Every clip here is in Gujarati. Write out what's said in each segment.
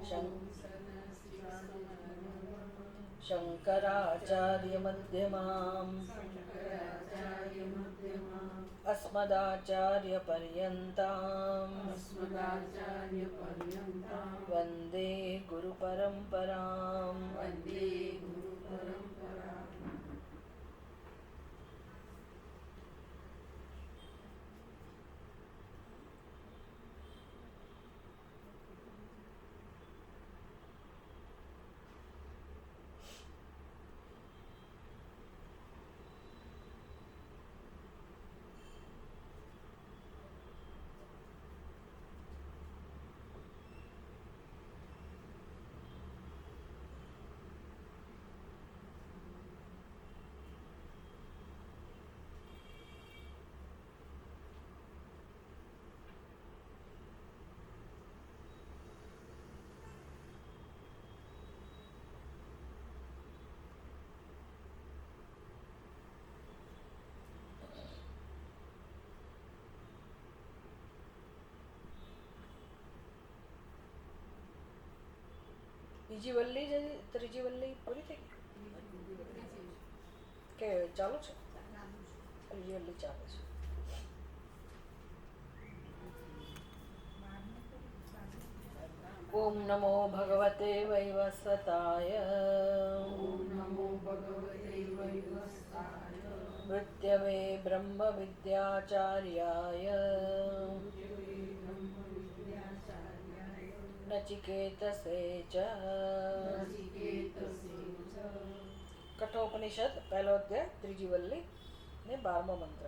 शङ्कराचार्यमध्यमाम् अस्मदाचार्यपर्यन्ताम् वन्दे गुरुपरम्पराम् બીજી વલ્લી જ ત્રીજી વલ્લી પૂરી થઈ કે ચાલુ છે? ત્રીજી વલ્લી ચાલે છે. ઓમ નમો ભગવતે વૈવસ્વતાય મૃત્યવે બ્રહ્મ વિદ્યાચાર્યાય નચિકેતસે ચ. કઠોપનિષદ પહેલો અધ્યાય ત્રીજી વલ્લી ને 12મો મંત્ર.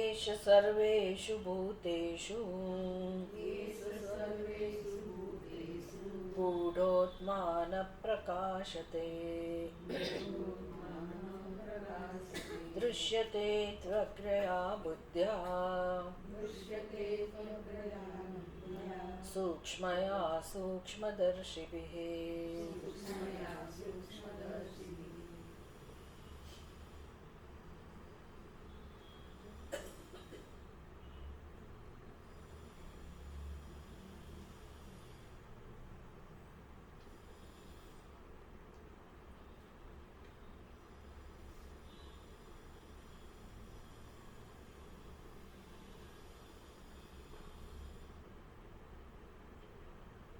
એષ સર્વેષુ ભૂતેષુ ગૂઢોત્માન પ્રકાશતે દૃશ્યતે ત્વક્રયા બુદ્ધ્યા સૂક્ષ્મયા સૂક્ષ્મદર્શિભિઃ.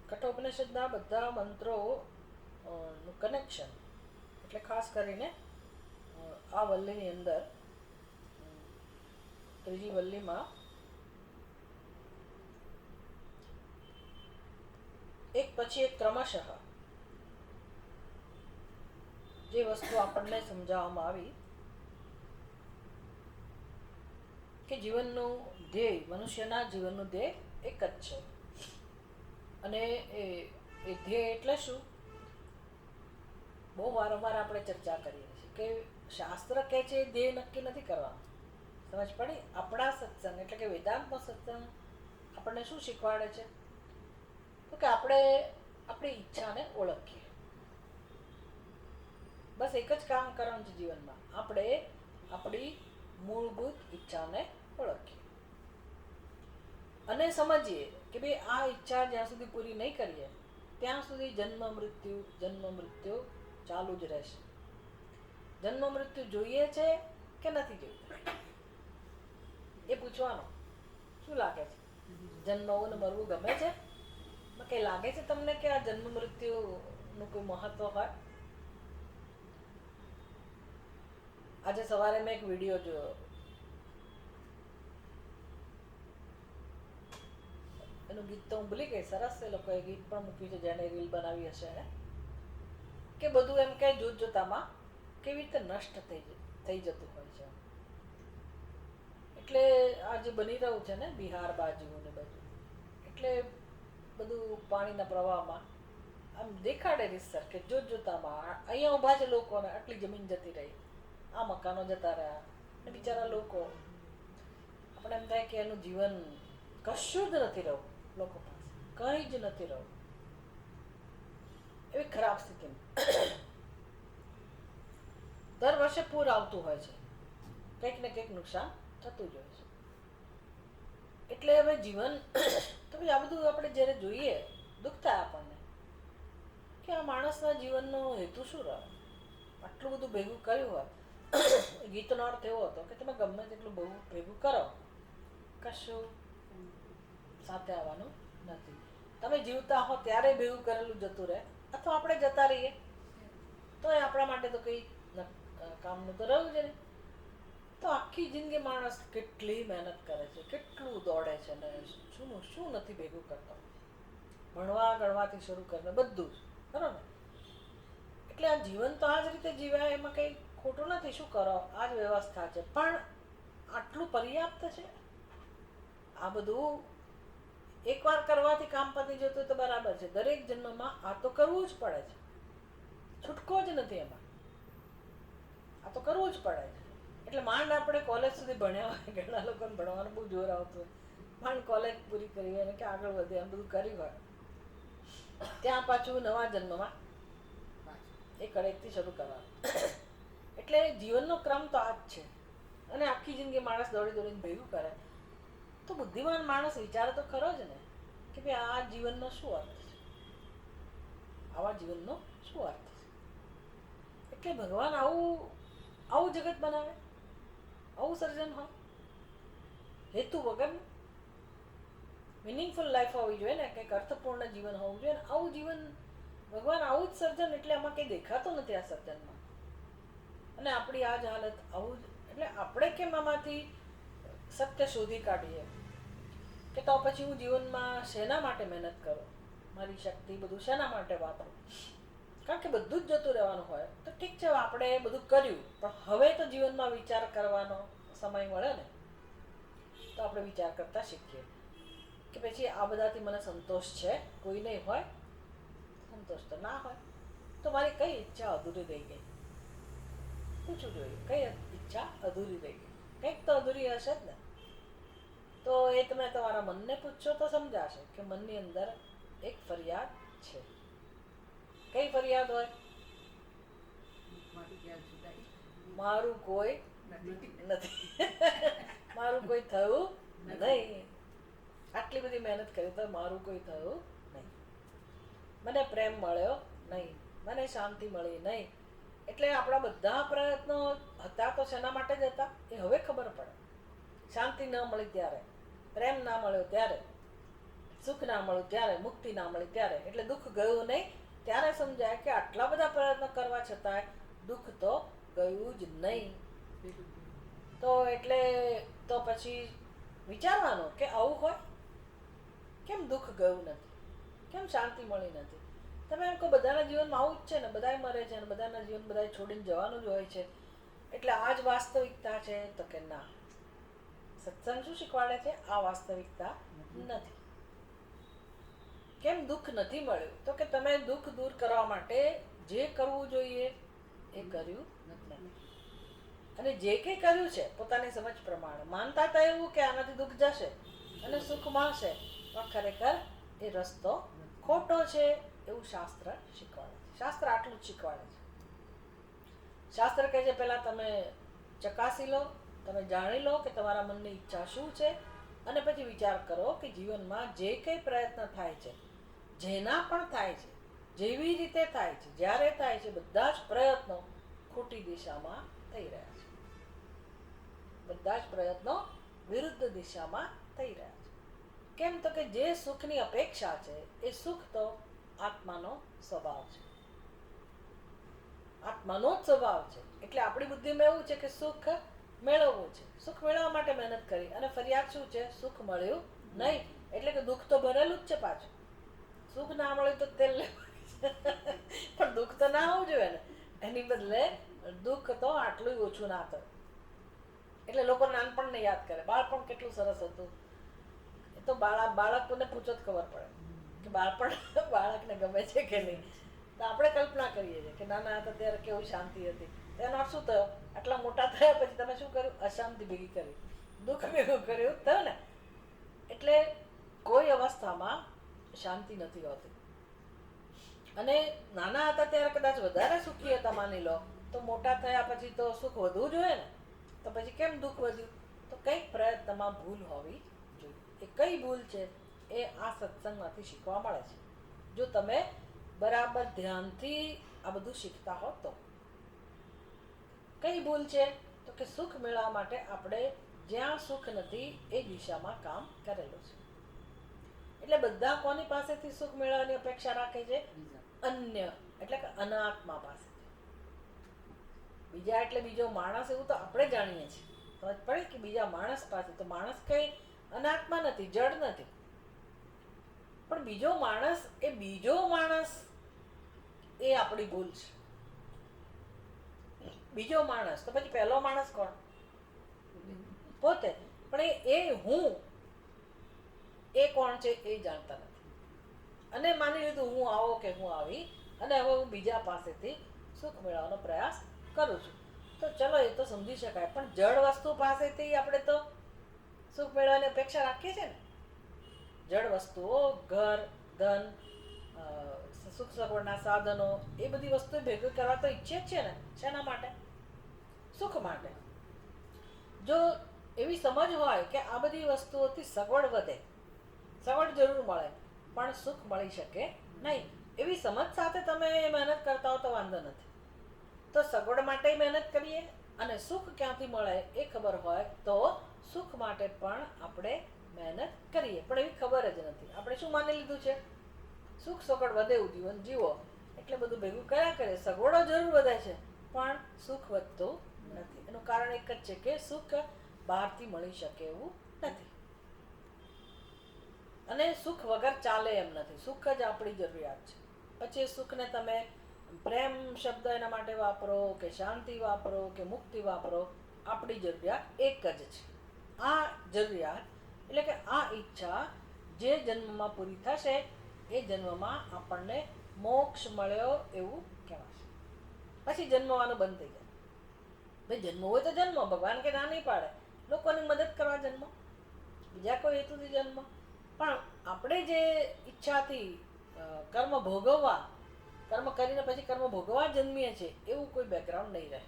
કઠોપનિષદના બધા મંત્રો નું કનેક્શન એટલે ખાસ કરીને આ વલ્લીની અંદર ત્રીજી વલ્લીમાં એક પછી એક ક્રમશઃ જે વસ્તુ આપણને સમજાવવામાં આવી કે જીવનનું ધ્યેય, મનુષ્યના જીવનનું ધ્યેય એક જ છે. અને એ ધ્યેય એટલે શું? બહુ વારંવાર આપણે ચર્ચા કરીએ છીએ કે શાસ્ત્ર કહે છે એ ધ્યેય નક્કી નથી કરવાનું. સમજ પડી? આપણા સત્સંગ એટલે કે વેદાંતનો સત્સંગ આપણને શું શીખવાડે છે? તો કે આપણે આપણી ઈચ્છાને ઓળખીએ. બસ એક જ કામ કરવાનું છે જીવનમાં. આપણે આપણી મૂળભૂત ઈચ્છાને ઓળખીએ અને સમજીએ કે ભાઈ આ ઈચ્છા જ્યાં સુધી પૂરી નહીં કરીએ ત્યાં સુધી જન્મ મૃત્યુ ચાલુ જ રહેશે. જન્મ મૃત્યુ જોઈએ છે કે નથી જોઈતું એ પૂછવાનું. શું લાગે છે? જન્મવું ને મરવું ગમે છે? કઈ લાગે છે તમને કે આ જન્મ મૃત્યુ નું કોઈ મહત્વ હોય? આજે સવારે મેં એક વિડીયો જોયો. એનું ગીત તો હું ભૂલી ગઈ. સરસ એ લોકોએ ગીત પણ મૂક્યું છે જેને રીલ બનાવી હશે એને, કે બધું એમ કે જોત જોતામાં કેવી રીતે નષ્ટ થઈ જતું હોય છે. એટલે આ જે બની રહ્યું છે ને બિહાર બાજુ ને બધું, એટલે બધું પાણીના પ્રવાહમાં આમ દેખાડે રીતસર કે જોત જોતામાં અહીંયા ઊભા છે લોકોને આટલી જમીન જતી રહી, આ મકાનો જતા રહ્યા ને બિચારા લોકો. આપણે એમ થાય કે એનું જીવન કશું જ નથી રહ્યું લોકો પાસે, કંઈ જ નથી રહ્યું. એવી ખરાબ સ્થિતિમાં દર વર્ષે પૂર આવતું હોય છે, કંઈક ને કંઈક નુકસાન થતું જ હોય છે. એટલે હવે જીવન તો આ બધું આપણે જ્યારે જોઈએ દુઃખ થાય આપણને કે આ માણસના જીવનનો હેતુ શું રહ્યો, આટલું બધું ભેગું કર્યું હોય. ગીતનો અર્થ એવો હતો કે તમે ગમે તેટલું બહુ ભેગું કરો, કશું સાથે આવવાનું નથી. તમે જીવતા હો ત્યારે ભેગું કરેલું જતું રહે, અથવા આપણે જતા રહીએ તો એ આપણા માટે તો કંઈ કામનું તો રહ્યું જ નહીં. તો આખી જિંદગી માણસ કેટલી મહેનત કરે છે, કેટલું દોડે છે ને શું નથી ભેગું કરતો. ભણવા ગણવાથી શરૂ કરીને બધું જ ખરો ને. એટલે આ જીવન તો આ જ રીતે જીવાય, એમાં કંઈ ખોટું નથી. શું કરો, આ જ વ્યવસ્થા છે. પણ આટલું પર્યાપ્ત છે? આ બધું એકવાર કરવાથી કામ પતી જતું હોય તો બરાબર છે. દરેક જન્મમાં આ તો કરવું જ પડે છે, છૂટકો જ નથી એમાં. આ તો કરવું જ પડે છે. એટલે માંડ આપણે કોલેજ સુધી ભણ્યા હોય, ઘણા લોકોને ભણવાનું બહુ જોર આવતું હોય, માંડ કોલેજ પૂરી કરી હોય અને કે આગળ વધે એમ બધું કર્યું હોય, ત્યાં પાછું નવા જન્મમાં એ કડેકથી શરૂ કરવાનું. એટલે જીવનનો ક્રમ તો આ જ છે. અને આખી જિંદગી માણસ દોડી દોડીને ભેગું કરે તો બુદ્ધિમાન માણસ વિચારે તો ખરો જ ને કે ભાઈ આ જીવનનો શું અર્થ છે, આવા જીવનનો શું અર્થ છે. એટલે ભગવાન આવું જગત બનાવે, આવું સર્જન હોય હેતુ વગરનું. મિનિંગફુલ લાઈફ હોવી જોઈએ ને, કંઈક અર્થપૂર્ણ જીવન હોવું જોઈએ ને. આવું જીવન ભગવાન આવું જ સર્જન, એટલે આમાં કંઈ દેખાતું નથી આ સર્જનમાં. અને આપણી આ જ હાલત આવું જ. એટલે આપણે કેમ આમાંથી સત્ય શોધી કાઢીએ કે તો પછી હું જીવનમાં શેના માટે મહેનત કરું, મારી શક્તિ બધું શેના માટે વાપરું. કારણ કે બધું જ જતું રહેવાનું હોય તો ઠીક છે, આપણે બધું કર્યું, પણ હવે તો જીવનમાં વિચાર કરવાનો સમય મળે ને, તો આપણે વિચાર કરતા શીખીએ કે પછી આ બધાથી મને સંતોષ છે, કોઈ નહીં હોય સંતોષ તો ના હોય તો મારી કઈ ઈચ્છા અધૂરી રહી ગઈ, પૂછવું જોઈએ કઈ ઈચ્છા અધૂરી રહી ગઈ. કંઈક તો અધૂરી હશે જ ને. તો એ તમે તમારા મનને પૂછશો તો સમજાશે કે મનની અંદર એક ફરિયાદ છે. કઈ ફરિયાદ હોય? મારું કોઈ નથી. મારું કોઈ થયું નહીં. આટલી બધી મહેનત કરી તો મારું કોઈ થયું નહીં. મને પ્રેમ મળ્યો નહીં, મને શાંતિ મળી નહીં. એટલે આપણા બધા પ્રયત્નો હતા તો શેના માટે જ હતા એ હવે ખબર પડે. શાંતિ ન મળી ત્યારે, પ્રેમ ના મળ્યો ત્યારે, સુખ ના મળ્યું ત્યારે, મુક્તિ ના મળી ત્યારે, એટલે દુઃખ ગયું નહીં ત્યારે સમજાય કે આટલા બધા પ્રયત્નો કરવા છતાંય દુઃખ તો ગયું જ નહીં. તો એટલે તો પછી વિચારવાનું કે આવું હોય, કેમ દુઃખ ગયું નથી, કેમ શાંતિ મળી નથી. તમે એમ કહો બધાના જીવનમાં આવું જ છે ને, બધાય મરે છે ને બધાના જીવન બધાય છોડીને જવાનું જ હોય છે, એટલે આ જ વાસ્તવિકતા છે. તો કે ના, સત્સંગ શું શીખવાડે છે? આ વાસ્તવિકતા નથી. કેમ દુઃખ નથી મળ્યું? તો કે તમે દુઃખ દૂર કરવા માટે જે કરવું જોઈએ એ કર્યું નથી. અને જે કંઈ કર્યું છે પોતાની સમજ પ્રમાણે માનતા હતા એવું કે આનાથી દુઃખ જશે અને સુખ મળશે, પણ ખરેખર એ રસ્તો ખોટો છે એવું શાસ્ત્ર શીખવાડે છે. શાસ્ત્ર આટલું જ શીખવાડે છે. શાસ્ત્ર કહે છે પહેલા તમે ચકાસી લો, તમે જાણી લો કે તમારા મનની ઈચ્છા શું છે, અને પછી વિચાર કરો કે જીવનમાં જે કંઈ પ્રયત્ન થાય છે, જેના પણ થાય છે, જેવી રીતે થાય છે, જ્યારે થાય છે, બધા જ પ્રયત્નો ખોટી દિશામાં થઈ રહ્યા છે. બધા જ પ્રયત્નો વિરુદ્ધ દિશામાં થઈ રહ્યા છે. કેમ? તો કે જે સુખની અપેક્ષા છે એ સુખ તો આત્માનો સ્વભાવ છે, આત્માનો જ સ્વભાવ છે. એટલે આપણી બુદ્ધિમાં એવું છે કે સુખ મેળવવું છે, સુખ મેળવવા માટે મહેનત કરી, અને ફરિયાદ શું છે? સુખ મળ્યું નહીં. એટલે કે દુઃખ તો ભરેલું જ છે પાછું. સુખ ના મળ્યું તો તેલ પણ દુઃખ તો ના હોવું જોઈએ ને. એની બદલે દુઃખ તો આટલું ઓછું ના થયું. એટલે લોકો નાનપણને યાદ કરે, બાળપણ કેટલું સરસ હતું. એ તો બાળકોને પૂછો જ ખબર પડે કે બાળપણ બાળકને ગમે છે કે નહીં. તો આપણે કલ્પના કરીએ છીએ કે નાના હતા ત્યારે કેવું શાંતિ હતી. તેનો અર્થ શું થયો? આટલા મોટા થયા પછી તમે શું કર્યું? અશાંતિ ભેગી કરી, દુઃખ ભેગું કર્યું થયું ને. એટલે કોઈ અવસ્થામાં શાંતિ નથી હોતી. અને નાના હતા ત્યારે કદાચ વધારે સુખી હતા માની લો, તો મોટા થયા પછી તો સુખ વધવું જોઈએ ને, તો પછી કેમ દુઃખ વધ્યું? તો કંઈક પ્રયત્નમાં ભૂલ હોવી જોઈએ. એ કઈ ભૂલ છે એ આ સત્સંગમાંથી શીખવા મળે છે. જો તમે બરાબર ધ્યાનથી આ બધું શીખતા હો તો. કઈ ભૂલ છે? તો કે સુખ મેળવવા માટે આપણે જ્યાં સુખ નથી એ દિશામાં કામ કરેલું છે. એટલે બધા કોની પાસેથી સુખ મેળવવાની અપેક્ષા રાખે છે? અન્ય એટલે કે અનાત્મા પાસેથી. બીજા એટલે બીજો માણસ, એવું તો આપણે જાણીએ છીએ. સમજ પડે કે બીજા માણસ પાસે, તો માણસ કઈ અનાત્મા નથી, જડ નથી. પણ બીજો માણસ એ આપણી ભૂલ છે. બીજો માણસ તો પછી પહેલો માણસ કોણ? પોતે. પણ એ હું એ કોણ છે એ જાણતા નથી. અને માની લીધું હું આવો કે હું આવી, અને હવે હું બીજા પાસેથી સુખ મેળવવાનો પ્રયાસ કરું છું. તો ચલો એ તો સમજી શકાય, પણ જડ વસ્તુ પાસેથી આપણે તો સુખ મેળવવાની અપેક્ષા રાખીએ છીએ ને. જડ વસ્તુઓ, ઘર, ધન, સુખ સગવડના સાધનો, એ બધી વસ્તુ ભેગું કરવા તો ઈચ્છે જ છે ને. શેના માટે? સુખ માટે. જો એવી સમજ હોય કે આ બધી વસ્તુઓથી સગવડ વધે, સગવડ જરૂર મળે પણ સુખ મળી શકે નહીં, એવી સમજ સાથે તમે મહેનત કરતા હો તો વાંધો નથી. તો સગવડ માટે મહેનત કરીએ અને સુખ ક્યાંથી મળે એ ખબર હોય તો સુખ માટે પણ આપણે મહેનત કરીએ. પણ એવી ખબર જ નથી. આપણે શું માની લીધું છે? સુખ સગવડ વધે એવું જીવન જીવો, એટલે બધું ભેગું કર્યા કરે. સગવડો જરૂર વધે છે પણ સુખ વધતું નથી. એનું કારણ એક જ છે કે સુખ બહારથી મળી શકે એવું નથી, અને સુખ વગર ચાલે એમ નથી. સુખ જ આપણી જરૂરિયાત છે. પછી સુખને તમે પ્રેમ શબ્દ એના માટે વાપરો કે શાંતિ વાપરો કે મુક્તિ વાપરો, આપણી જરૂરિયાત એક જ છે. આ જરૂરિયાત એટલે કે આ ઈચ્છા જે જન્મમાં પૂરી થશે એ જન્મમાં આપણને મોક્ષ મળ્યો એવું કહેવાશે. પછી જન્મવાનું બંધ થઈ જાય. ભાઈ જન્મ હોય તો જન્મ, ભગવાન કે ના નહીં પાડે. લોકોની મદદ કરવા જન્મ, બીજા કોઈ હેતુથી જન્મ. પણ આપણે જે ઈચ્છાથી કર્મ ભોગવવા, કર્મ કરીને પછી કર્મ ભોગવવા જન્મીએ છીએ, એવું કોઈ બેકગ્રાઉન્ડ નહીં રહે,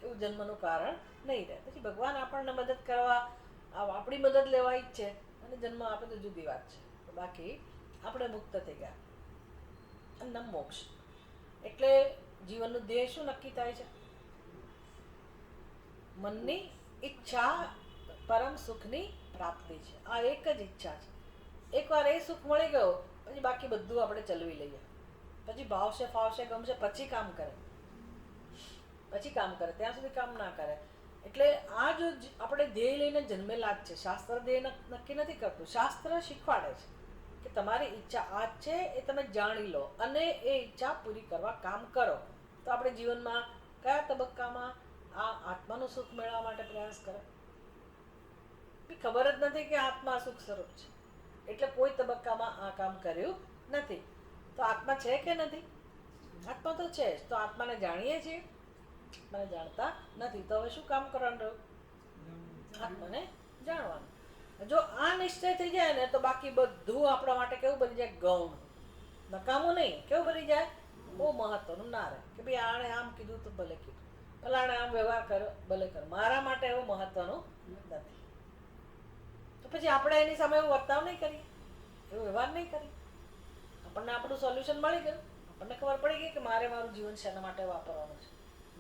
એવું જન્મનું કારણ નહીં રહે. પછી ભગવાન આપણને મદદ કરવા, આપણી મદદ લેવા ઈચ્છે અને જન્મ આપે તો જુદી વાત છે. બાકી આપણે મુક્ત થઈ ગયા. અને મોક્ષ એટલે જીવનનું ધ્યેય શું નક્કી થાય છે? મનની ઈચ્છા પરમ સુખની પ્રાપ્તિ છે. આ એક જ ઈચ્છા છે. એકવાર એ સુખ મળી ગયો પછી બાકી બધું આપણે ચલવી લઈએ. પછી ભાવશે, ફાવશે, ગમશે પછી કામ કરે, ત્યાં સુધી કામ ના કરે. એટલે આ જો આપણે ધ્યેય લઈને જન્મેલા જ છે. શાસ્ત્ર ધ્યેય નક્કી નથી કરતું, શાસ્ત્ર શીખવાડે છે કે તમારી ઈચ્છા આ જ છે, એ તમે જાણી લો અને એ ઈચ્છા પૂરી કરવા કામ કરો. તો આપણે જીવનમાં કયા તબક્કામાં આ આત્માનું સુખ મેળવવા માટે પ્રયાસ કરે? ખબર જ નથી કે આત્મા સુખ સ્વરૂપ છે, એટલે કોઈ તબક્કામાં આ કામ કર્યું નથી. તો આત્મા છે કે નથી? આત્મા તો છે જ. તો આત્માને જાણીએ છીએ? આત્માને જાણતા નથી. તો હવે શું કામ કરવાનું રહ્યું? આત્માને જાણવાનું. જો આ નિશ્ચય થઈ જાય ને તો બાકી બધું આપણા માટે કેવું બની જાય? ગૌણ, નકામું નહીં. કેવું બની જાય? બહુ મહત્વનું ના રહે કે ભાઈ આણે આમ કીધું તો ભલે કીધું, ફલાણે આમ વ્યવહાર કર્યો ભલે કર્યો, મારા માટે એવું મહત્વનું નથી. તો પછી આપણે એની સામે એવું વર્તાવ નહીં કરીએ, એવો વ્યવહાર નહીં કરીએ. આપણને આપણું સોલ્યુશન મળી ગયું. આપણને ખબર પડી ગઈ કે મારે મારું જીવન શેના માટે વાપરવાનું છે,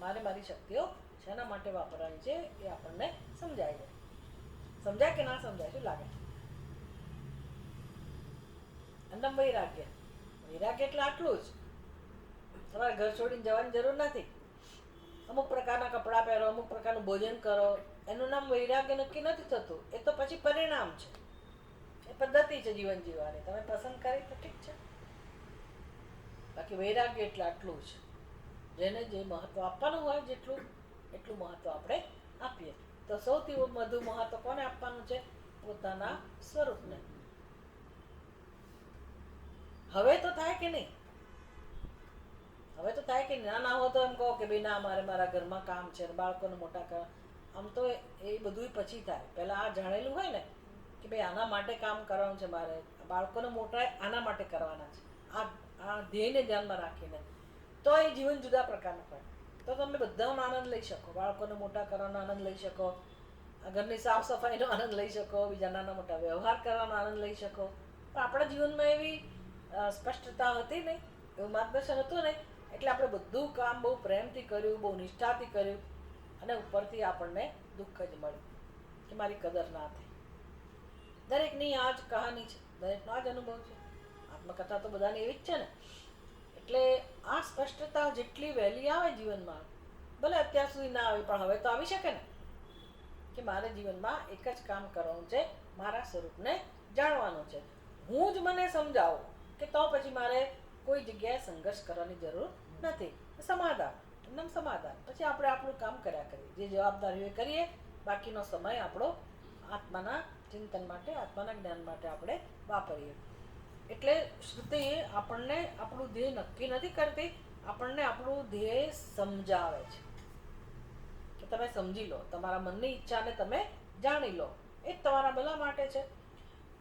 મારે મારી શક્તિઓ શેના માટે વાપરવાની છે, એ આપણને સમજાય જાય. સમજાય કે ના સમજાય? શું લાગે? અન્નમ વૈરાગ્ય. વૈરાગ્ય એટલે આટલું જ. તમારે ઘર છોડીને જવાની જરૂર નથી. અમુક પ્રકારના કપડાં પહેરો, અમુક પ્રકારનું ભોજન કરો, એનું નામ વૈરાગ્ય નક્કી નથી થતું. એ તો પછી પરિણામ છે, એ પદ્ધતિ છે જીવન જીવવાની. તમે પસંદ કરી તો ઠીક છે. બાકી વૈરાગ્ય એટલે આટલું જ. જેને જે મહત્વ આપવાનું હોય જેટલું, એટલું મહત્વ આપણે આપીએ. તો સૌથી વધુ મહત્વ કોને આપવાનું છે? પોતાના સ્વરૂપને. હવે તો થાય કે નહીં? હવે તો થાય કે ના હો તો એમ કહો કે ભાઈ ના, મારે મારા ઘરમાં કામ છે, બાળકોને મોટા કરવા. આમ તો એ બધું પછી થાય. પહેલા આ જાણેલું હોય ને કે ભાઈ આના માટે કામ કરવાનું છે, મારે બાળકોને મોટા આના માટે કરવાના છે, આ ધ્યેયને ધ્યાનમાં રાખીને, તો એ જીવન જુદા પ્રકારનું હોય. તો તમે બધાનો આનંદ લઈ શકો, બાળકોને મોટા કરવાનો આનંદ લઈ શકો, ઘરની સાફ સફાઈનો આનંદ લઈ શકો, બીજા નાના મોટા વ્યવહાર કરવાનો આનંદ લઈ શકો. પણ આપણા જીવનમાં એવી સ્પષ્ટતા હતી નહીં, એવું માર્ગદર્શન હતું નહીં, એટલે આપણે બધું કામ બહુ પ્રેમથી કર્યું, બહુ નિષ્ઠાથી કર્યું, અને ઉપરથી આપણને દુઃખ જ મળ્યું કે મારી કદર ના થઈ. દરેકની આ જ કહાની છે, દરેકનો આ જ અનુભવ છે. આત્મકથા તો બધાની એવી જ છે ને. એટલે આ સ્પષ્ટતા જેટલી વહેલી આવે જીવનમાં, ભલે અત્યાર સુધી ના આવી પણ હવે તો આવી શકે ને, કે મારે જીવનમાં એક જ કામ કરવાનું છે, મારા સ્વરૂપને જાણવાનું છે. હું જ મને સમજાવું કે તો પછી મારે કોઈ જગ્યાએ સંઘર્ષ કરવાની જરૂર નથી. સમાધાન, એકદમ સમાધાન. પછી આપણે આપણું કામ કર્યા કરીએ, જે જવાબદારીઓ કરીએ, બાકીનો સમય આપણો આત્માના ચિંતન માટે, આત્માના જ્ઞાન માટે આપણે વાપરીએ. એટલે શ્રુતિ આપણને આપણું ધ્યેય નક્કી નથી કરતી, આપણને આપણું ધ્યેય સમજાવે છે કે તમે સમજી લો, તમારા મનની ઈચ્છાને તમે જાણી લો, એ જ તમારા ભલા માટે છે.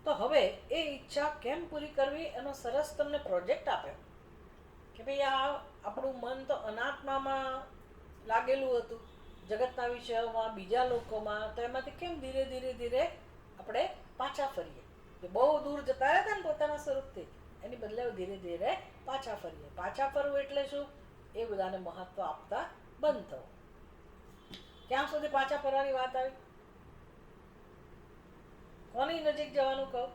તો હવે એ ઈચ્છા કેમ પૂરી કરવી એનો સરસ તમને પ્રોજેક્ટ આપ્યો કે ભાઈ આ આપણું મન તો અનાત્મામાં લાગેલું હતું, જગતના વિષયોમાં, બીજા લોકોમાં, તો એમાંથી કેમ ધીરે ધીરે ધીરે આપણે પાછા ફરીએ. બહુ દૂર જતા રહ્યા હતા ને પોતાના સ્વરૂપથી, એની બદલે ધીરે ધીરે પાછા ફરીએ. પાછા ફરવું એટલે શું? એ બધાને મહત્વ આપતા બંધ થવું. ક્યાં સુધી પાછા ફરવાની વાત આવી? કોની નજીક જવાનું કહું?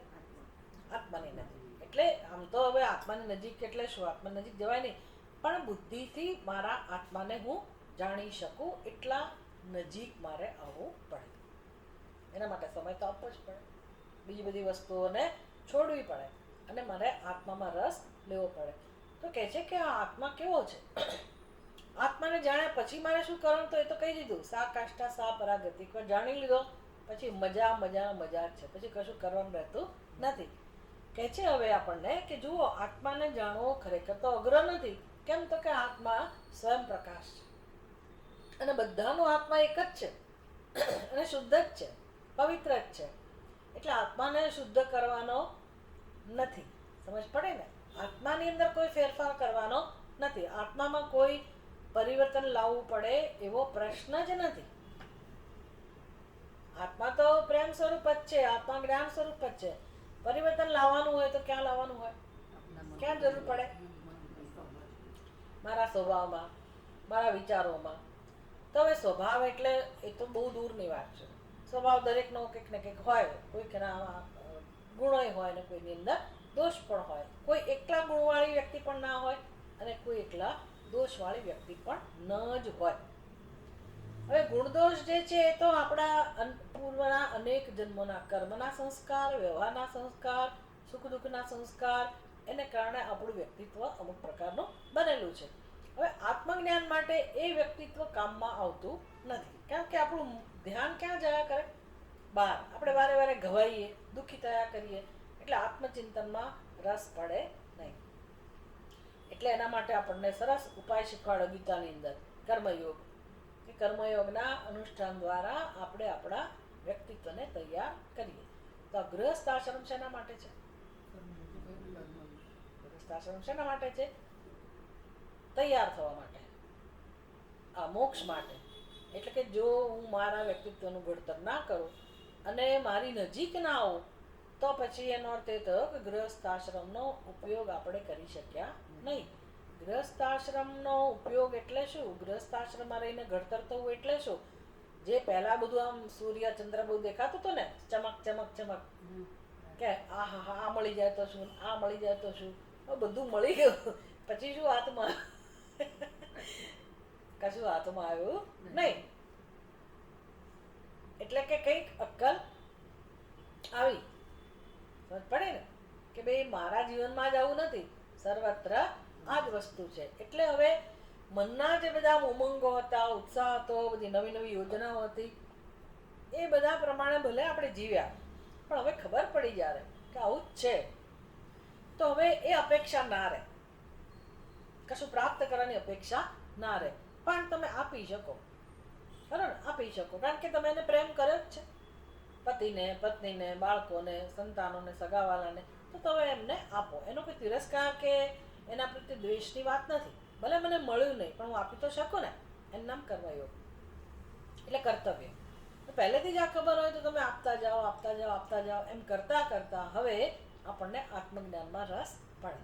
આત્માની નજીક. એટલે આમ તો હવે આત્માની નજીક એટલે શું? આત્મા નજીક જવાય નહીં, પણ બુદ્ધિથી મારા આત્માને હું જાણી શકું એટલા નજીક મારે આવવું પડે. એના માટે સમય તો આપવો જ પડે, બીજી બધી વસ્તુઓને છોડવી પડે, અને મારે આત્મામાં રસ લેવો પડે. તો કહે છે કે આ આત્મા કેવો છે, આત્માને જાણ્યા પછી મારે શું કરવાનું? તો એ તો કહી દીધું, સા કાષ્ઠા સા પરાગતિ. એકવાર જાણી લીધો પછી મજા મજા મજા જ છે, પછી કશું કરવાનું રહેતું નથી. કહે છે હવે આપણને કે જુઓ, આત્માને જાણવો ખરેખર તો અઘર નથી. કેમ? તો કે આત્મા સ્વયં પ્રકાશ છે, અને બધાનો આત્મા એક જ છે, અને શુદ્ધ જ છે, પવિત્ર જ છે. એટલે આત્માને શુદ્ધ કરવાનો નથી. સમજ પડે ને? આત્માની અંદર કોઈ ફેરફાર કરવાનો નથી, આત્મામાં કોઈ પરિવર્તન લાવવું પડે એવો પ્રશ્ન જ નથી. આત્મા તો પ્રેમ સ્વરૂપ જ છે, આત્મા જ્ઞાન સ્વરૂપ જ છે. પરિવર્તન લાવવાનું હોય તો ક્યાં લાવવાનું હોય? ક્યાં જરૂર પડે? મારા સ્વભાવમાં, મારા વિચારોમાં. તો હવે સ્વભાવ એટલે એ તો બહુ દૂરની વાત છે. સ્વભાવ દરેકનો કંઈક ને કંઈક હોય, કોઈકના ગુણોય હોય ને કોઈની અંદર દોષ પણ હોય. કોઈ એકલા ગુણવાળી વ્યક્તિ પણ ના હોય, અને કોઈ એકલા દોષવાળી વ્યક્તિ પણ ન જ હોય. હવે ગુણદોષ જે છે એ તો આપણા પૂર્વના અનેક જન્મોના કર્મના સંસ્કાર, વ્યવહારના સંસ્કાર, સુખ દુઃખના સંસ્કાર, એને કારણે આપણું વ્યક્તિત્વ અમુક પ્રકારનું બનેલું છે. હવે આત્મજ્ઞાન માટે એ વ્યક્તિત્વ કામમાં આવતું નથી, કારણ કે આપણું ધ્યાન ક્યાં જયા કરે? બહાર. આપણે વારે વારે ઘવાઈએ, દુઃખી થયા કરીએ, એટલે આત્મચિંતનમાં રસ પડે નહીં. એટલે એના માટે આપણને સરસ ઉપાય શીખવાડો ગીતાની અંદર, કર્મયોગ. કે કર્મયોગના અનુષ્ઠાન દ્વારા આપણે આપણા વ્યક્તિત્વને તૈયાર કરીએ. તો ગૃહસ્થ આશ્રમ શેના માટે છે? ગૃહસ્થ આશ્રમ શેના માટે છે? તૈયાર થવા માટે, આ મોક્ષ માટે. એટલે કે જો હું મારા વ્યક્તિત્વનું ઘડતર ના કરું અને મારી નજીક ના આવું, તો પછી એનો અર્થ એ થયો કે ગૃહસ્થ આશ્રમનો ઉપયોગ આપણે કરી શક્યા નહીં. ગૃહસ્થ આશ્રમનો ઉપયોગ એટલે શું? ગૃહસ્થ આશ્રમમાં રહીને ઘડતર થવું એટલે શું? જે પહેલા બધું આમ સૂર્ય ચંદ્ર બધું દેખાતું હતું ને, ચમક ચમક ચમક, કે આ હા હા આ મળી જાય તો શું, આ મળી જાય તો શું, બધું મળી ગયું પછી શું હાથમાં? કશું હાથમાં આવ્યું નહીં. એટલે કે કંઈક અક્કલ આવી, સમજ પડે ને કે ભાઈ મારા જીવનમાં જ આવું નથી, સર્વત્ર આ જ વસ્તુ છે. એટલે હવે મનના જે બધા ઉમંગો હતા, ઉત્સાહ હતો, બધી નવી નવી યોજનાઓ હતી, એ બધા પ્રમાણે ભલે આપણે જીવ્યા, પણ હવે ખબર પડી જ્યારે કે આવું જ છે, તો હવે એ અપેક્ષા ના રહે, કશું પ્રાપ્ત કરવાની અપેક્ષા ના રહે. પણ તમે આપી શકો, બરાબર? આપી શકો, કારણ કે તમે એને પ્રેમ કર્યો જ છે, પતિને, પત્નીને, બાળકોને, સંતાનોને, સગાવાલાને, તો તમે એમને આપો. એનો કોઈ તિરસ્કાર કે એના પ્રત્યે દ્વેષની વાત નથી. ભલે મને મળ્યું નહીં પણ હું આપી તો શકું ને, એનું નામ કર્મયોગ એટલે કર્તવ્ય. પહેલેથી જ આ ખબર હોય તો તમે આપતા જાઓ આપતા જાઓ આપતા જાઓ, એમ કરતાં કરતાં હવે આપણને આત્મજ્ઞાનમાં રસ પડે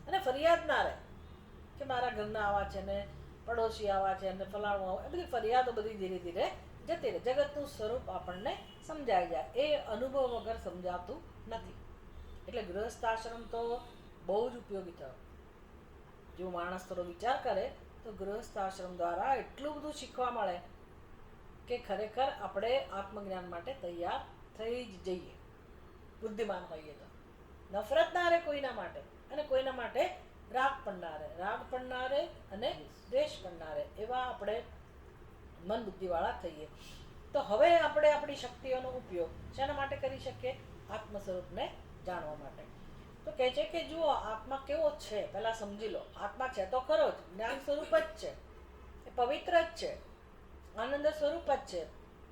અને ફરિયાદ ના રહે કે મારા ઘરના આવા છે ને, પડોશી આવા છે ને, ફલાણું આવા, એ બધી ફરિયાદો બધી ધીરે ધીરે જતી રહે. જગતનું સ્વરૂપ આપણને સમજાઈ જાય. એ અનુભવ વગર સમજાતું નથી. એટલે ગૃહસ્થ આશ્રમ તો બહુ જ ઉપયોગી થયો. જો માણસ થોડો વિચાર કરે તો ગૃહસ્થ આશ્રમ દ્વારા એટલું બધું શીખવા મળે કે ખરેખર આપણે આત્મજ્ઞાન માટે તૈયાર થઈ જ જઈએ, બુદ્ધિમાન હોઈએ તો. નફરત ના રહે કોઈના માટે, અને કોઈના માટે રાગ પણ ના રહે, રાગ પણ ના રહે અને દ્વેષ પણ ના રહે, એવા આપણે મન બુદ્ધિવાળા થઈએ. તો હવે આપણે આપણી શક્તિઓનો ઉપયોગ શેના માટે કરી શકીએ? આત્મ સ્વરૂપને જાણવા માટે. તો કહે છે કે જુઓ આત્મા કેવો છે પહેલા સમજી લો. આત્મા છે તો ખરો જ, જ્ઞાન સ્વરૂપ જ છે, એ પવિત્ર જ છે, આનંદ સ્વરૂપ જ છે,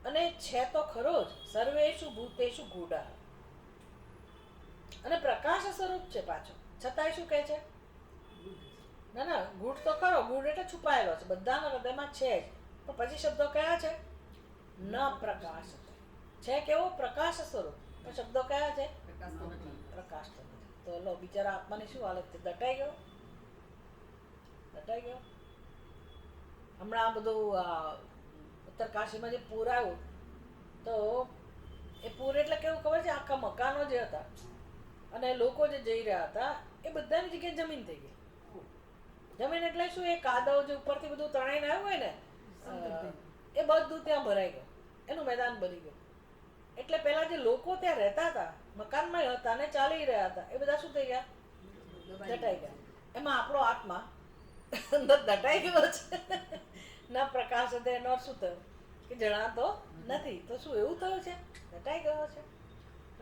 અને છે તો ખરો જ. સર્વેષુ ભૂતેષુ ગૂઢ, અને પ્રકાશ સ્વરૂપ છે પાછો. છતાંય શું કહે છે? ના ના, ગૂઢ તો ખરો, ગૂઢ એટલે છુપાયેલો છે, બધાના હૃદયમાં છે જ. પણ પછી શબ્દો કયા છે? ન પ્રકાશ છે. કેવો? પ્રકાશ સ્વરૂપ. પણ શબ્દો કયા છે? પ્રકાશ તો નથી. તો લો બિચારા આત્માની શું હાલત છે? દટાઈ ગયો, દટાઈ ગયો. હમણાં આ બધું ઉત્તરકાશીમાં જે પૂર આવ્યું, તો એ પૂર એટલે કેવું ખબર છે? આખા મકાનો જે હતા અને લોકો જે જઈ રહ્યા હતા એ બધાની જગ્યાએ જમીન થઈ ગઈ. જમીન એટલે શું? એ કાદવ જે ઉપરથી બધું તણાઈને આવ્યું હોય ને, એ બધું ત્યાં ભરાઈ ગયું, એનું મેદાન બની ગયું. એટલે પેલા જે લોકો ત્યાં રહેતા હતા, મકાનમાં હતા ને ચાલી રહ્યા હતા, એ બધા શું થઈ ગયા? દટાઈ ગયા. એમાં આપણો આત્મા અંદર દટાઈ ગયો છે. ના પ્રકાશ હતો એનો શું થયું? કે જણાતો નથી. તો શું એવું થયું છે? દટાઈ ગયો છે.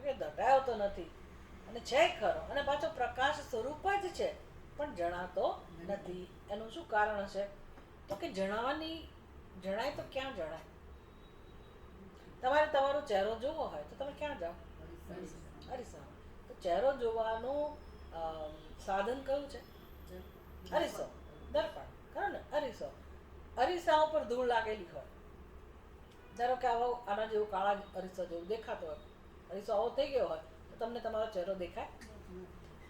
કે દટાયો તો નથી, અને છે ખરો, અને પાછો પ્રકાશ સ્વરૂપ જ છે, પણ જણાતો નથી. એનું શું કારણ હશે? તો કે જણાય તો ક્યાં જણાય? તમારે તમારો ચહેરો જોવો હોય તો તમે ક્યાં જાઓ? અરીસામાં. તો ચહેરો જોવાનું સાધન કયું છે? અરીસો, દર્પણ, ખરું ને? અરીસો. અરીસા ઉપર ધૂળ લાગેલી હોય, ધારો કે આવો આના જેવું કાળા અરીસો જેવું દેખાતો હોય, અરીસો આવો થઈ ગયો હોય, તો તમને તમારો ચહેરો દેખાય?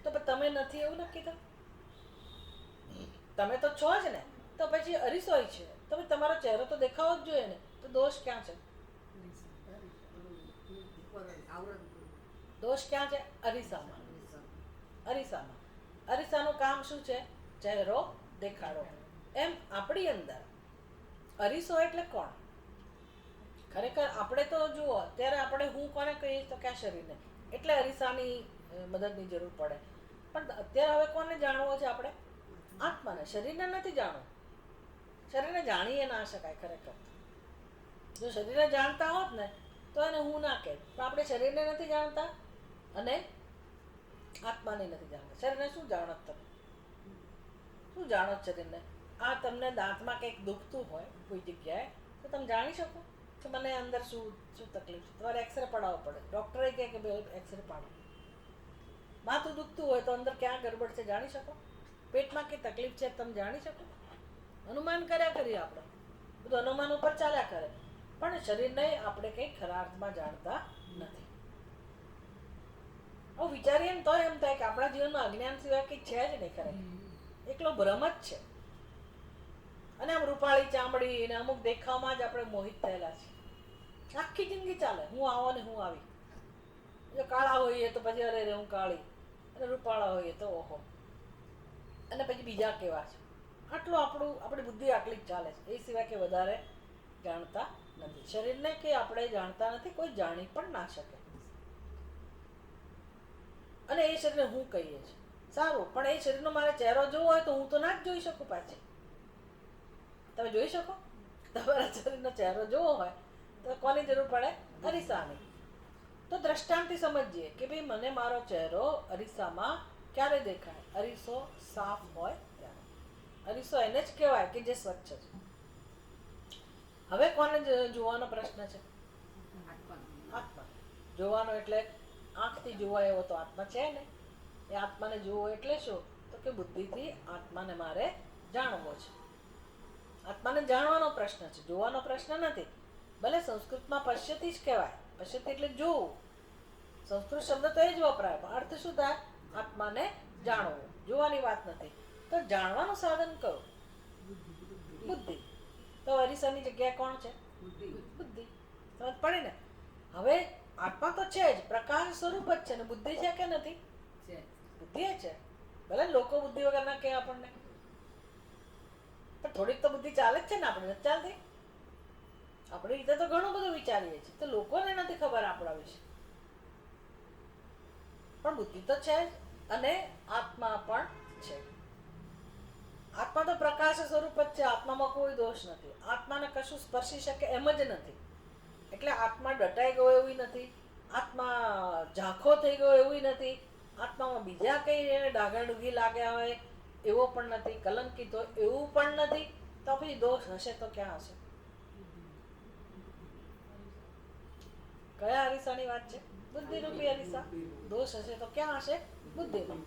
તો તમે નથી એવું નક્કી તો તમે તો છો જ ને, તો પછી અરીસો છે, તમે તમારો ચહેરો તો દેખાવો જ જોઈએ ને. તો દોષ ક્યાં છે? દોષ ક્યાં છે? અરીસામાં. અરીસામાં. અરીસાનું કામ શું છે? ચહેરો દેખાડો. એમ આપણી અંદર અરીસો એટલે કોણ? ખરેખર આપણે તો જુઓ અત્યારે આપણે હું કોને કહીએ તો કે આ શરીરને, એટલે અરીસાની મદદની જરૂર પડે. પણ અત્યારે હવે કોને જાણવો છે આપણે? આત્માને. શરીરને નથી જાણવું. શરીરને જાણીએ ના શકાય ખરેખર. જો શરીરને જાણતા હોત ને તો એને હું ના કહે. પણ આપણે શરીરને નથી જાણતા અને આત્માને નથી જાણતા. શરીરને શું જાણો તમે? શું જાણો શરીરને? આ તમને દાંતમાં કંઈક દુખતું હોય કોઈ જગ્યાએ તો તમે જાણી શકો કે મને અંદર શું શું તકલીફ છે? તમારે એક્સરે પડાવવો પડે. ડૉક્ટરે કહે કે ભાઈ એક્સરે પાડો. માથું દુખતું હોય તો અંદર ક્યાં ગડબડ છે જાણી શકો? પેટમાં કઈ તકલીફ છે તમે જાણી શકો? અનુમાન કર્યા કરીએ આપણે, બધું અનુમાન ઉપર ચાલ્યા કરે, પણ શરીરને આપણે કંઈ ખરા અર્થમાં જાણતા નથી. હવે વિચારીએ ને તો એમ થાય કે આપણા જીવનમાં અજ્ઞાન સિવાય કંઈ છે જ નહીં ખરેખર. એકલો ભ્રમ જ છે. અને આમ રૂપાળી ચામડી ને અમુક દેખાવમાં જ આપણે મોહિત થયેલા છીએ. આખી જિંદગી ચાલે હું આવો ને હું આવી. જો કાળા હોઈએ તો પછી અરે રે હું કાળી, અને રૂપાળા હોઈએ તો ઓહો, અને પછી બીજા કેવા છે. આટલું આપણી બુદ્ધિ આટલી જ ચાલે છે. એ સિવાય કે વધારે જાણતા નથી. શરીરને કે આપણે જાણતા નથી, કોઈ જાણી પણ ના શકે. અને એ શરીરને હું કહીએ છીએ. સારું, પણ એ શરીરનો મારે ચહેરો જોવો હોય તો હું તો ના જ જોઈ શકું પાછી. તમે જોઈ શકો? તમારા શરીરનો ચહેરો જોવો હોય તો કોની જરૂર પડે? અરીસાની. તો દ્રષ્ટાંતથી સમજીએ કે ભાઈ મને મારો ચહેરો અરીસામાં ક્યારે દેખાય? અરીસો સાફ હોય ત્યારે. અરીસો એને જ કહેવાય કે જે સ્વચ્છ છે. હવે કોને જોવાનો પ્રશ્ન છે? આત્મા. જોવાનો એટલે આંખથી જોવાય એવો તો આત્મા છે ને. એ આત્માને જોવો એટલે શું? તો તો કે બુદ્ધિથી આત્માને મારે જાણવો છે. આત્માને જાણવાનો પ્રશ્ન છે, જોવાનો પ્રશ્ન નથી. ભલે સંસ્કૃતમાં પશ્યતી જ કહેવાય, પશ્યતી એટલે જોવું. સંસ્કૃત શબ્દ તો એ જ વપરાય, પણ અર્થ શું થાય? આત્માને જાણવું, જોવાની વાત નથી. તો જાણવાનું સાધન કયું? બુદ્ધિ. તો અરીસાની જગ્યાએ કોણ છે? બુદ્ધિ. સમજ પડી ને? હવે આત્મા તો છે જ, પ્રકાશ સ્વરૂપ જ છે ને. બુદ્ધિ છે કે નથી? બુદ્ધિ છે. ભલે લોકો બુદ્ધિ વગર ના કહે આપણને, પણ થોડીક તો બુદ્ધિ ચાલે જ છે ને. આપણે નથી ચાલતી? આપણી રીતે તો ઘણું બધું વિચારીએ છીએ, તો લોકોને નથી ખબર આપણા વિશે. પણ બુદ્ધિ તો છે જ, અને આત્મા પણ છે. આત્મા તો પ્રકાશ સ્વરૂપ જ છે. આત્મામાં કોઈ દોષ નથી. આત્માને કશું સ્પર્શી શકે એમ જ નથી. એટલે આત્મા દટાઈ ગયો એવી નથી, આત્મા ઝાંખો થઈ ગયો એવી નથી, આત્મામાં બીજા કઈ એને ડાઘાડુઘી લાગ્યા હોય એવો પણ નથી, કલંકિત હોય એવું પણ નથી. તો પછી દોષ હશે તો ક્યાં હશે? કયા અરીસાની વાત છે? બુદ્ધિ રૂપી અરીસા. દોષ હશે તો ક્યાં હશે? બુદ્ધિમાં.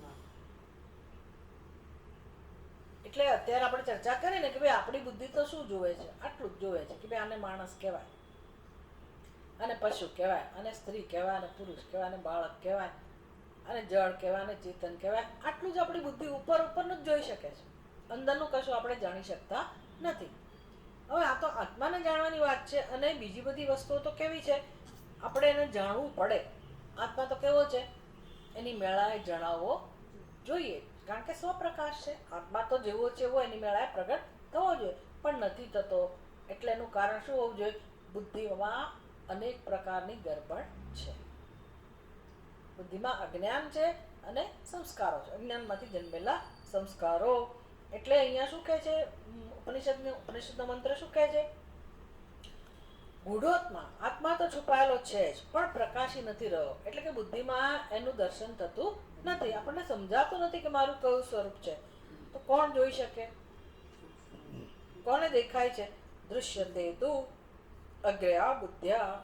એટલે અત્યારે આપણે ચર્ચા કરીએ ને કે ભાઈ આપણી બુદ્ધિ તો શું જોવે છે? આટલું જ જોવે છે કે ભાઈ આને માણસ કહેવાય, અને પશુ કહેવાય, અને સ્ત્રી કહેવાય, અને પુરુષ કહેવાય, અને બાળક કહેવાય, અને જળ કહેવાય, અને ચેતન કહેવાય. આટલું જ આપણી બુદ્ધિ ઉપર ઉપરનું જ જોઈ શકે છે. અંદરનું કશું આપણે જાણી શકતા નથી. હવે આ તો આત્માને જાણવાની વાત છે, અને બીજી બધી વસ્તુઓ તો કેવી છે? આપણે એને જાણવું પડે. આત્મા તો કેવો છે? એની મેળાએ જણાવવો જોઈએ, કારણ કે સ્વપ્રકાશ છે. આત્મા તો જેવો છે એવો એની મેળાએ પ્રગટ થવો જોઈએ, પણ નથી થતો. એટલે એનું કારણ શું હોવું જોઈએ? બુદ્ધિમાં અનેક પ્રકારની ગરબડ છે. બુદ્ધિમાં અજ્ઞાન છે અને સંસ્કારો છે. અજ્ઞાનમાંથી જન્મેલા સંસ્કારો. એટલે અહીંયા શું કહે છે ઉપનિષદનો મંત્ર? શું કહે છે? ગૂઢોત્મા, આત્મા તો છુપાયેલો છે જ, પણ પ્રકાશી નથી રહ્યો. એટલે કે બુદ્ધિમાં એનું દર્શન થતું નથી. આપણને સમજાતું નથી કે મારું કયું સ્વરૂપ છે. તો કોણ જોઈ શકે? કોને દેખાય છે? દૃશ્યતે તુ અગ્રયા બુદ્ધ્યા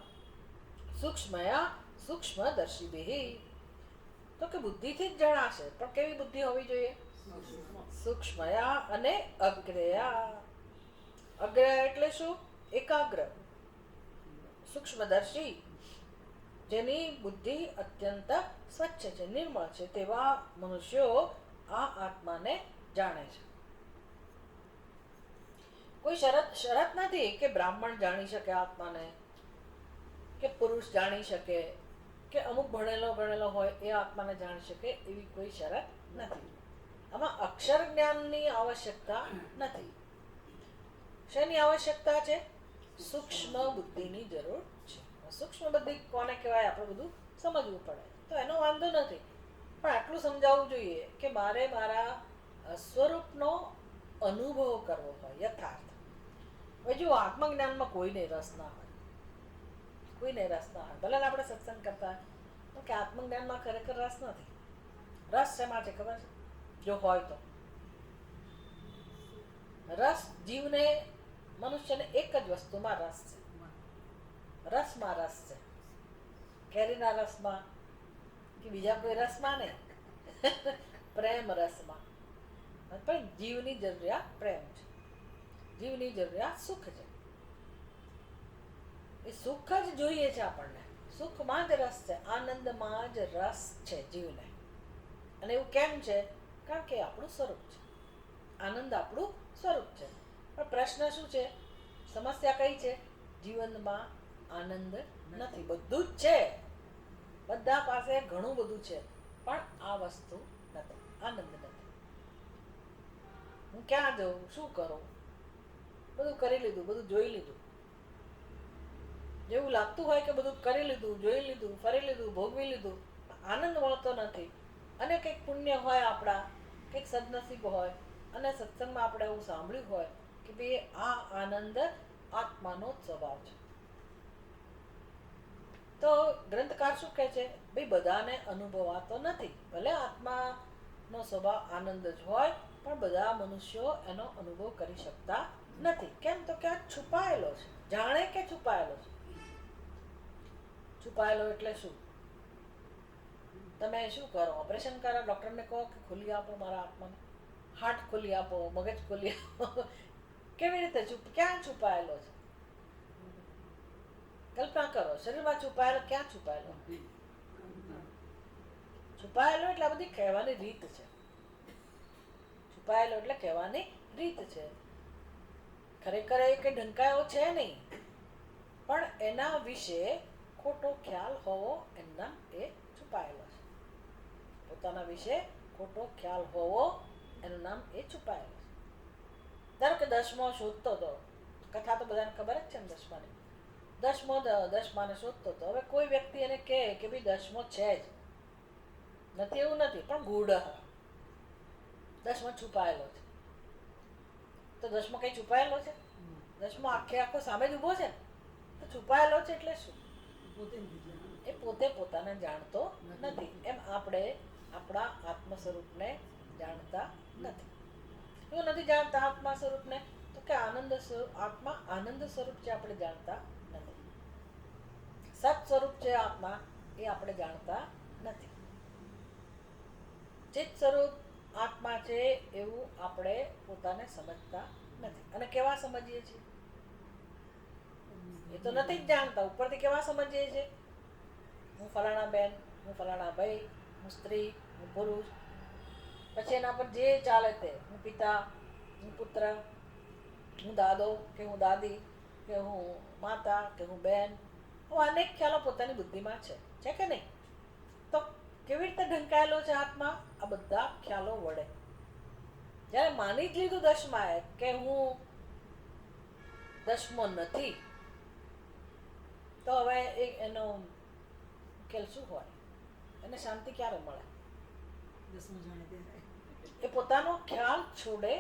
સૂક્ષ્મયા સૂક્ષ્મદર્શિભિઃ. તો કે બુદ્ધિથી જ જણાશે, પણ કેવી બુદ્ધિ હોવી જોઈએ? સૂક્ષ્મયા અને અગ્રયા. અગ્રય એટલે શું? એકાગ્ર. સૂક્ષ્મદર્શી, જેની બુદ્ધિ અત્યંત સ્વચ્છ છે, નિર્મળ છે, તેવા મનુષ્યો આ આત્માને જાણે છે. કોઈ શરત નથી કે બ્રાહ્મણ જાણી શકે આત્માને, કે પુરુષ જાણી શકે, કે અમુક ભણેલો ગણેલો હોય એ આત્માને જાણી શકે, એવી કોઈ શરત નથી. આમાં અક્ષર જ્ઞાનની આવશ્યકતા નથી. શેની આવશ્યકતા છે? સૂક્ષ્મ બુદ્ધિની જરૂર છે. સૂક્ષ્મ બુદ્ધિ કોને કહેવાય? આપણે બધું સમજવું પડે. તો એનો વાંધો નથી, પણ આટલું સમજાવવું જોઈએ કે મારે મારા સ્વરૂપનો અનુભવ કરવો હોય, યથાર્થ. હવે જો આત્મજ્ઞાનમાં કોઈને રસ ના હોય, કોઈને રસ ના હોય, ભલે આપણે સત્સંગ કરતા હોય, તો કે આત્મજ્ઞાનમાં ખરેખર રસ નથી. રસ શેમાં છે ખબર છે? જો હોય તો રસ, જીવને, મનુષ્યને એક જ વસ્તુમાં રસ છે. રસમાં રસ છે. કેરીના રસમાં કે બીજા કોઈ રસમાં નહીં. પ્રેમ રસમાં. પણ જીવની જરૂરિયાત પ્રેમ છે, જીવની જરૂરિયાત સુખ છે. એ સુખ જ જોઈએ છે આપણને. સુખમાં જ રસ છે, આનંદમાં જ રસ છે જીવને. અને એવું કેમ છે? કારણ કે આપણું સ્વરૂપ છે. આનંદ આપણું સ્વરૂપ છે. પણ પ્રશ્ન શું છે? સમસ્યા કઈ છે? જીવનમાં આનંદ નથી. બધું જ છે, બધા પાસે ઘણું બધું છે, પણ આ વસ્તુ નથી, આનંદ નથી. હું ક્યાં જઉં? શું કરું? બધું કરી લીધું, બધું જોઈ લીધું. જેવું લાગતું હોય કે બધું કરી લીધું, જોઈ લીધું, ફરી લીધું, ભોગવી લીધું, આનંદ મળતો નથી. અને કંઈક પુણ્ય હોય આપણા, કંઈક સદનસીબ હોય, અને સત્સંગમાં આપણે એવું સાંભળ્યું હોય કે ભાઈ આ આનંદ આત્માનો જ સ્વભાવ છે. તો ગ્રંથકાર શું કહે છે? ભાઈ બધાને અનુભવાતો નથી. ભલે આત્માનો સ્વભાવ આનંદ જ હોય, પણ બધા મનુષ્યો એનો અનુભવ કરી શકતા નથી. કેમ? તો કે આ છુપાયેલો છે. જાણે કે છુપાયેલો છે. છુપાયેલો એટલે શું? તમે શું કરો? ઓપરેશન કરો, ડૉક્ટરને કહો કે ખોલી આપો મારા આત્માને, હાર્ટ ખોલી આપો, મગજ ખોલી આપો. કેવી રીતે ક્યાં છુપાયેલો છે? કલ્પના કરો, શરીરમાં છુપાયેલો ક્યાં છુપાયેલો? છુપાયેલો એટલે આ બધી કહેવાની રીત છે. છુપાયેલો એટલે કહેવાની રીત છે. ખરેખર એ કે ઢંકાયો છે નહીં, પણ એના વિશે ખોટો ખ્યાલ હોવો એમના એ છુપાયેલો છે. પોતાના વિશે ખોટો ખ્યાલ હોવો એનું નામ એ છુપાયેલો છે. ધારો કે દસમો શોધતો હતો, કથા તો બધાને ખબર જ છે ને દસમાની. દસમાને શોધતો હતો. હવે કોઈ વ્યક્તિ એને કહે કે ભાઈ દસમો છે જ નથી, એવું નથી, પણ ગૂઢ દસમો છુપાયેલો છે. તો દસમો કઈ છુપાયેલો છે? દસમો આખો સામે જ ઊભો છે, તો છુપાયેલો છે એટલે શું? એ પોતે પોતાને જાણતો નથી. એમ આપણે આપણા આત્મ સ્વરૂપને જાણતા નથી. એવું નથી જાણતા આત્મા સ્વરૂપને, તો કે આત્મા આનંદ સ્વરૂપ છે, આપણે જાણતા નથી. સત સ્વરૂપ છે આત્મા, એ આપણે જાણતા નથી. ચિત્ત સ્વરૂપ આત્મા છે એવું આપણે પોતાને સમજતા નથી. અને કેવા સમજીએ છીએ? એ તો નથી જ જાણતા. ઉપરથી કેવા સમજીએ છીએ? હું ફલાણા બેન, હું ફલાણા ભાઈ, હું સ્ત્રી, હું પુરુષ, પછી એના પર જે ચાલે તે, હું પિતા, હું પુત્ર, હું દાદો કે હું દાદી, કે હું માતા કે હું બેન. અનેક ખ્યાલો પોતાની બુદ્ધિમાં છે કે નહીં? તો કેવી રીતે ઢંકાયેલો છે આત્મા? આ બધા ખ્યાલો વડે. જ્યારે માની જ લીધું દસમાએ કે હું દસમો નથી, તો હવે એનો ઉકેલ શું હોય? એને શાંતિ ક્યારે મળે? એ પોતાનો ખ્યાલ છોડે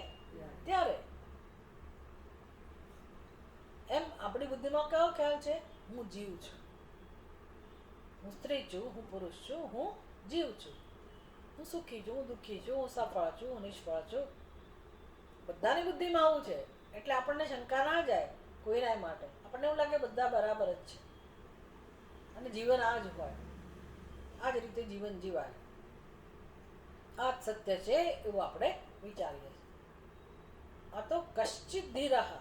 ત્યારે. એમ આપણી બુદ્ધિમાં કયો ખ્યાલ છે? હું જીવ છું, હું સ્ત્રી છું, હું પુરુષ છું, હું જીવ છું, હું સુખી છું, હું દુઃખી છું, હું સફળ છું, હું નિષ્ફળ છું. બધાની બુદ્ધિમાં આવું છે. એટલે આપણને શંકા ના જાય કોઈના માટે. આપણને એવું લાગે બધા બરાબર જ છે અને જીવન આ જ હોય, આ જ રીતે જીવન જીવાય, આ જ સત્ય છે એવું આપણે વિચારીએ છીએ. આ તો કશ્ચિત ધીરઃ,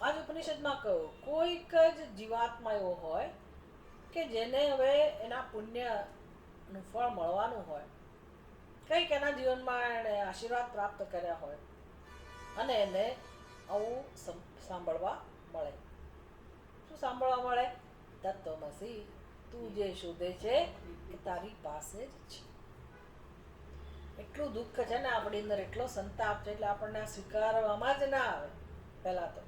આજ ઉપનિષદમાં કહ્યું, કોઈક જ જીવાત્મા એવો હોય કે જેને હવે એના પુણ્યનું ફળ મળવાનું હોય, કંઈક એના જીવનમાં એણે આશીર્વાદ પ્રાપ્ત કર્યા હોય અને એને આવું સાંભળવા મળે. શું સાંભળવા મળે? તત્વમસી, તું જે શોધે છે એ તારી પાસે જ છે. એટલું દુઃખ છે ને આપણી અંદર, એટલો સંતાપ છે, એટલે આપણને સ્વીકારવામાં જ ના આવે. પહેલા તો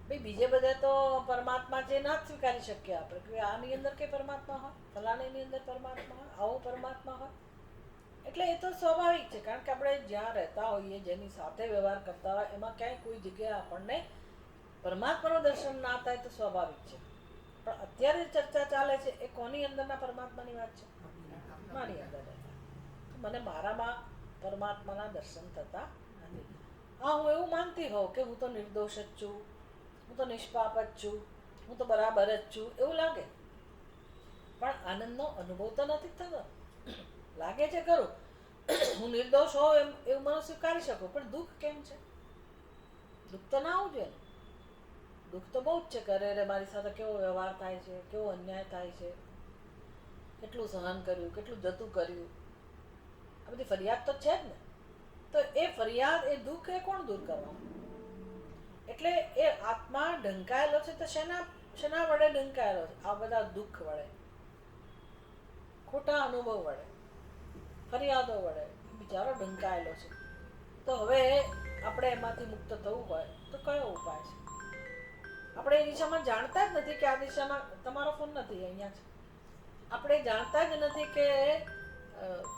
ભાઈ બીજે બધે તો પરમાત્મા છે ના જ સ્વીકારી શકીએ આપણે કે આની અંદર કઈ પરમાત્મા હોય, ફલાણીની અંદર પરમાત્મા હોય, આવો પરમાત્મા હોય. એટલે એ તો સ્વાભાવિક છે, કારણ કે આપણે જ્યાં રહેતા હોઈએ, જેની સાથે વ્યવહાર કરતા હોય, એમાં ક્યાંય કોઈ જગ્યાએ આપણને પરમાત્માનું દર્શન ના થાય તો સ્વાભાવિક છે. પણ અત્યારે ચર્ચા ચાલે છે એ કોની અંદરના પરમાત્માની વાત છે? મારી અંદર. મને મારામાં પરમાત્માના દર્શન થતા નથી. હા, હું એવું માનતી હોઉં કે હું તો નિર્દોષ જ છું, હું તો નિષ્પાપ જ છું, હું તો બરાબર જ છું, એવું લાગે. પણ આનંદનો અનુભવ તો નથી થતો. લાગે છે ખરું, હું નિર્દોષ હોઉં એવું મને સ્વીકારી શકું, પણ દુઃખ કેમ છે? દુઃખ તો ના આવવું જોઈએ. દુઃખ તો બહુ જ છે. કરે મારી સાથે કેવો વ્યવહાર થાય છે, કેવો અન્યાય થાય છે, કેટલું સહન કર્યું, કેટલું જતું કર્યું, આ બધી ફરિયાદ તો છે જ ને. તો એ ફરિયાદ, એ દુઃખ એ કોણ દૂર કરવાનું? એટલે એ આત્મા ઢંકાયેલો છે તો શેના વડે ઢંકાયેલો છે? આ બધા દુઃખ વડે, ખોટા અનુભવ વડે, ફરિયાદો વડે બિચારો ઢંકાયેલો છે. તો હવે આપણે એમાંથી મુક્ત થવું હોય તો કયો ઉપાય છે? આપણે એ દિશામાં જાણતા જ નથી કે આ દિશામાં, તમારો ફોન નથી અહીંયા છે, આપણે જાણતા જ નથી કે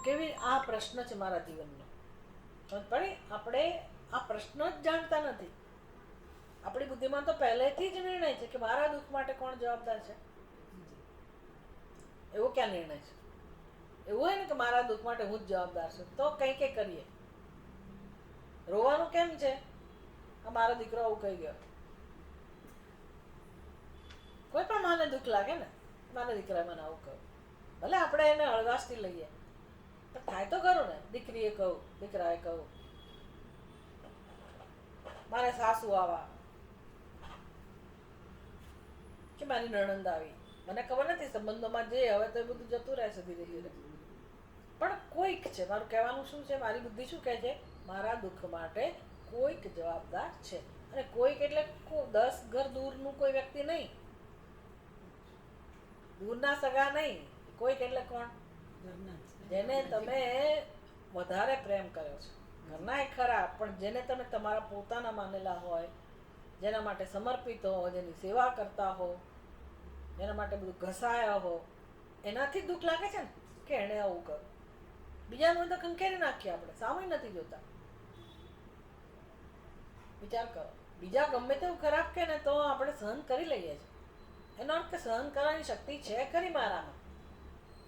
કેવી આ પ્રશ્ન છે મારા જીવનનો. પણ આપણે આ પ્રશ્ન જ જાણતા નથી. આપણી બુદ્ધિમાં તો પહેલેથી જ નિર્ણય છે કે મારા દુઃખ માટે કોણ જવાબદાર છે. એવો ક્યાં નિર્ણય છે? એવું હોય ને કે મારા દુઃખ માટે હું જ જવાબદાર છું, તો કંઈ કરીએ. રોવાનું કેમ છે? આ મારો દીકરો આવું કહી ગયો. કોઈ પણ માને દુઃખ લાગે ને, મારા દીકરાએ મને આવું કહ્યું. ભલે આપણે એને હળવાશથી લઈએ, પણ થાય તો ખરું ને. દીકરીએ કહું, દીકરાએ કહું, મારે સાસુ આવા કે મારી નણંદ આવી, મને ખબર નથી સંબંધોમાં જે હવે તો એ બધું જતું રહેશે ધીરે ધીરે, પણ કોઈક છે. મારું કહેવાનું શું છે, મારી બુદ્ધિ શું કહે છે, મારા દુઃખ માટે કોઈક જવાબદાર છે. અને કોઈક એટલે 10 ઘર દૂરનું કોઈ વ્યક્તિ નહીં, દૂરના સગા નહીં. કોઈક એટલે કોણ? જેને તમે વધારે પ્રેમ કર્યો છે. ઘરના એ ખરા, પણ જેને તમે તમારા પોતાના માનેલા હોય, જેના માટે સમર્પિત હો, જેની સેવા કરતા હો, જેના માટે બધું ઘસાયા હો, એનાથી જ દુઃખ લાગે છે ને કે એણે આવું કર્યું. બીજાનું તો ખંખેરી નાખીએ આપણે, સામે નથી જોતા. વિચાર કરો, બીજા ગમે તેવું ખરાબ કે ને તો આપણે સહન કરી લઈએ છીએ. એનો અર્થ કે સહન કરવાની શક્તિ છે ખરી મારામાં,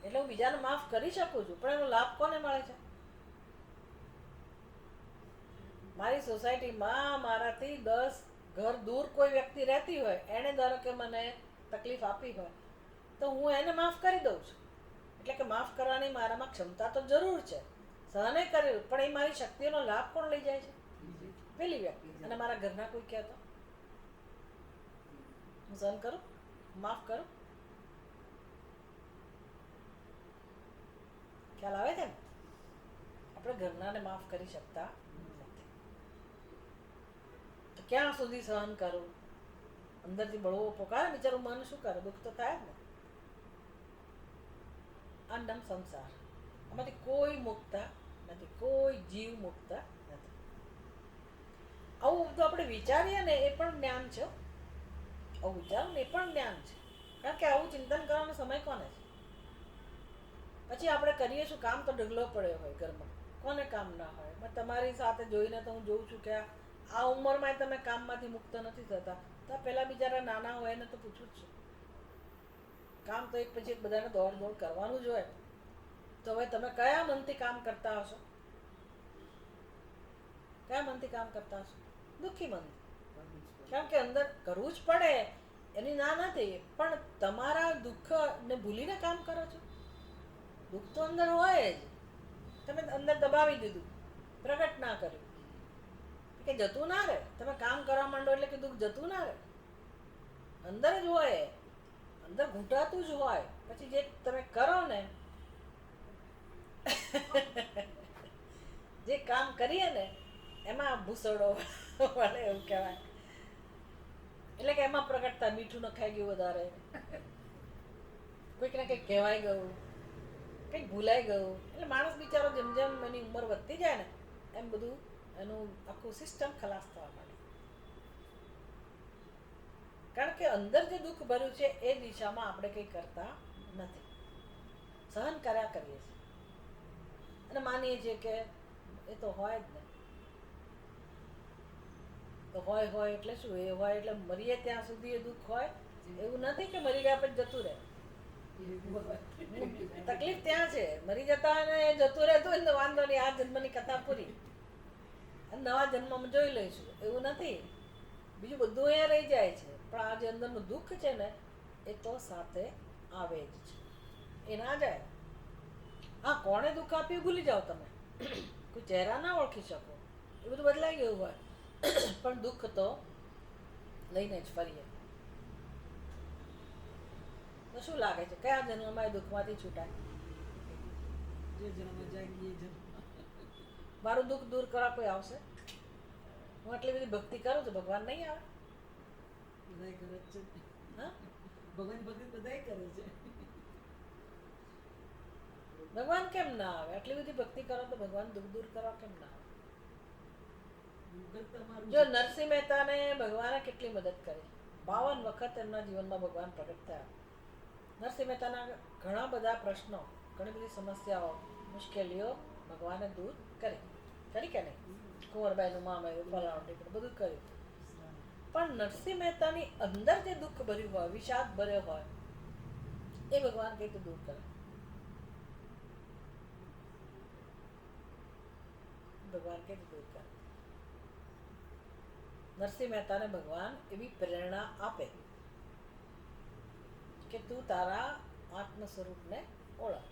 એટલે હું બીજાને માફ કરી શકું છું, પણ એનો લાભ કોને મળે છે? મારી સોસાયટીમાં મારાથી 10 ઘર દૂર કોઈ વ્યક્તિ રહેતી હોય, એણે ધારો કે મને તકલીફ આપી હોય, તો હું એને માફ કરી દઉં છું. એટલે કે માફ કરવાની મારામાં ક્ષમતા તો જરૂર છે, સહને કર્યું, પણ એ મારી શક્તિઓનો લાભ કોણ લઈ જાય છે? પેલી વ્યક્તિ. અને મારા ઘરના કોઈ કહેતો હું સહન કરું, માફ કરું? ખ્યાલ આવે છે ને? આપણે ઘરનાને માફ કરી શકતા નથી. તો ક્યાં સુધી સહન કરું? અંદરથી બળવો પોકારે, બિચારું મન શું કરે? દુઃખ તો થાય જ ને. આ નામ સંસાર. આમાંથી કોઈ મુક્તા નથી, કોઈ જીવ મુક્તા નથી. આવું તો આપણે વિચારીએ ને એ પણ જ્ઞાન છે. આવું વિચારો ને એ પણ જ્ઞાન છે, કારણ કે આવું ચિંતન કરવાનો સમય કોને છે? પછી આપણે કરીએ શું? કામ તો ઢગલો પડ્યો હોય ઘરમાં, કોને કામ ના હોય? તમારી સાથે જોઈને તો હું જોઉં છું કે આ ઉંમરમાં તમે કામમાંથી મુક્ત નથી થતા, તો પેલા બિચારા નાના હોય એને તો પૂછવું જ છે. કામ તો એક પછી એક બધાને દોડ દોડ કરવાનું જ હોય. તો હવે તમે કયા મનથી કામ કરતા હશો? કયા મનથી કામ કરતા હશો? દુઃખી મન. કારણ કે અંદર કરવું જ પડે, એની ના નથી, પણ તમારા દુઃખને ભૂલીને કામ કરો છો. દુઃખ તો અંદર હોય જ, તમે અંદર દબાવી દીધું, પ્રગટ ના કર્યું કે જતું ના રહે. તમે કામ કરવા માંડો એટલે કે દુઃખ જતું ના રહે, અંદર જ હોય, અંદર ઘૂંટાતું જ હોય. પછી જે તમે કરો ને જે કામ કરીએ ને એમાં ભૂસડો વળે એવું કહેવાય. એટલે કે એમાં પ્રગટ થાય, મીઠું નખાઈ ગયું વધારે, કોઈક ને કંઈક કહેવાય ગયું, કંઈક ભૂલાઈ ગયું. એટલે માણસ બિચારો જેમ જેમ એની ઉંમર વધતી જાય ને એમ બધું એનું આખું સિસ્ટમ ખલાસ થવા માંડે. કારણ કે અંદર જે દુઃખ ભર્યું છે એ દિશામાં આપણે કંઈ કરતા નથી, સહન કર્યા કરીએ છીએ અને માનીએ છીએ કે એ તો હોય જ ને. તો હોય એટલે શું? એ હોય એટલે મરીએ ત્યાં સુધી એ દુઃખ હોય એવું નથી કે મરી ગયા પછી જતું રહે. તકલીફ ત્યાં છે, મરી જતા હોય ને જતું રહેતું હોય તો વાંધો નહીં, આ જન્મની કથા પૂરી, નવા જન્મમાં જોઈ લઈશું, એવું નથી. બીજું બધું અહીંયા રહી જાય છે, પણ આ જે અંદરનું દુઃખ છે ને એ તો સાથે આવે જ છે, એ ના જાય. હા, કોણે દુઃખ આપ્યું ભૂલી જાઓ તમે, કોઈ ચહેરા ના ઓળખી શકો, એ બધું બદલાઈ ગયું હોય, પણ દુઃખ તો લઈને જ ફરીએ. તો શું લાગે છે કયા જન્મમાં એ દુઃખમાંથી છૂટાય? મારું દુઃખ દૂર કરવા કોઈ આવશે? હું આટલી બધી ભક્તિ કરું છું, ભગવાન નહીં આવે? બધા કરે છે. હા, ભગવાન ભક્તિ બધા કરે છે. ભગવાન કેમ ના આવે? આટલી બધી ભક્તિ કરો તો ભગવાન દુઃખ દૂર કરવા કેમ ના આવે? જો નરસિંહ મહેતાને ભગવાને કેટલી મદદ કરી, 52 વખત એમના જીવનમાં ભગવાન પ્રગટ થયા. નરસિંહ મહેતાના ઘણા બધા પ્રશ્નો, ઘણી બધી સમસ્યાઓ, મુશ્કેલીઓ ભગવાને દૂર કરી કે નહીં? કુંવરબાઈનું મામેરું, ફલાણું બધું કર્યું. પણ નરસિંહ મહેતાની અંદર જે દુઃખ ભર્યું હોય, વિષાદ ભર્યો હોય, એ ભગવાન કઈ રીતે દૂર કરે? ભગવાન કઈ રીતે દૂર કરે? નરસિંહ મહેતાને ભગવાન એવી પ્રેરણા આપે કે તું તારા આત્મ સ્વરૂપને ઓળખ.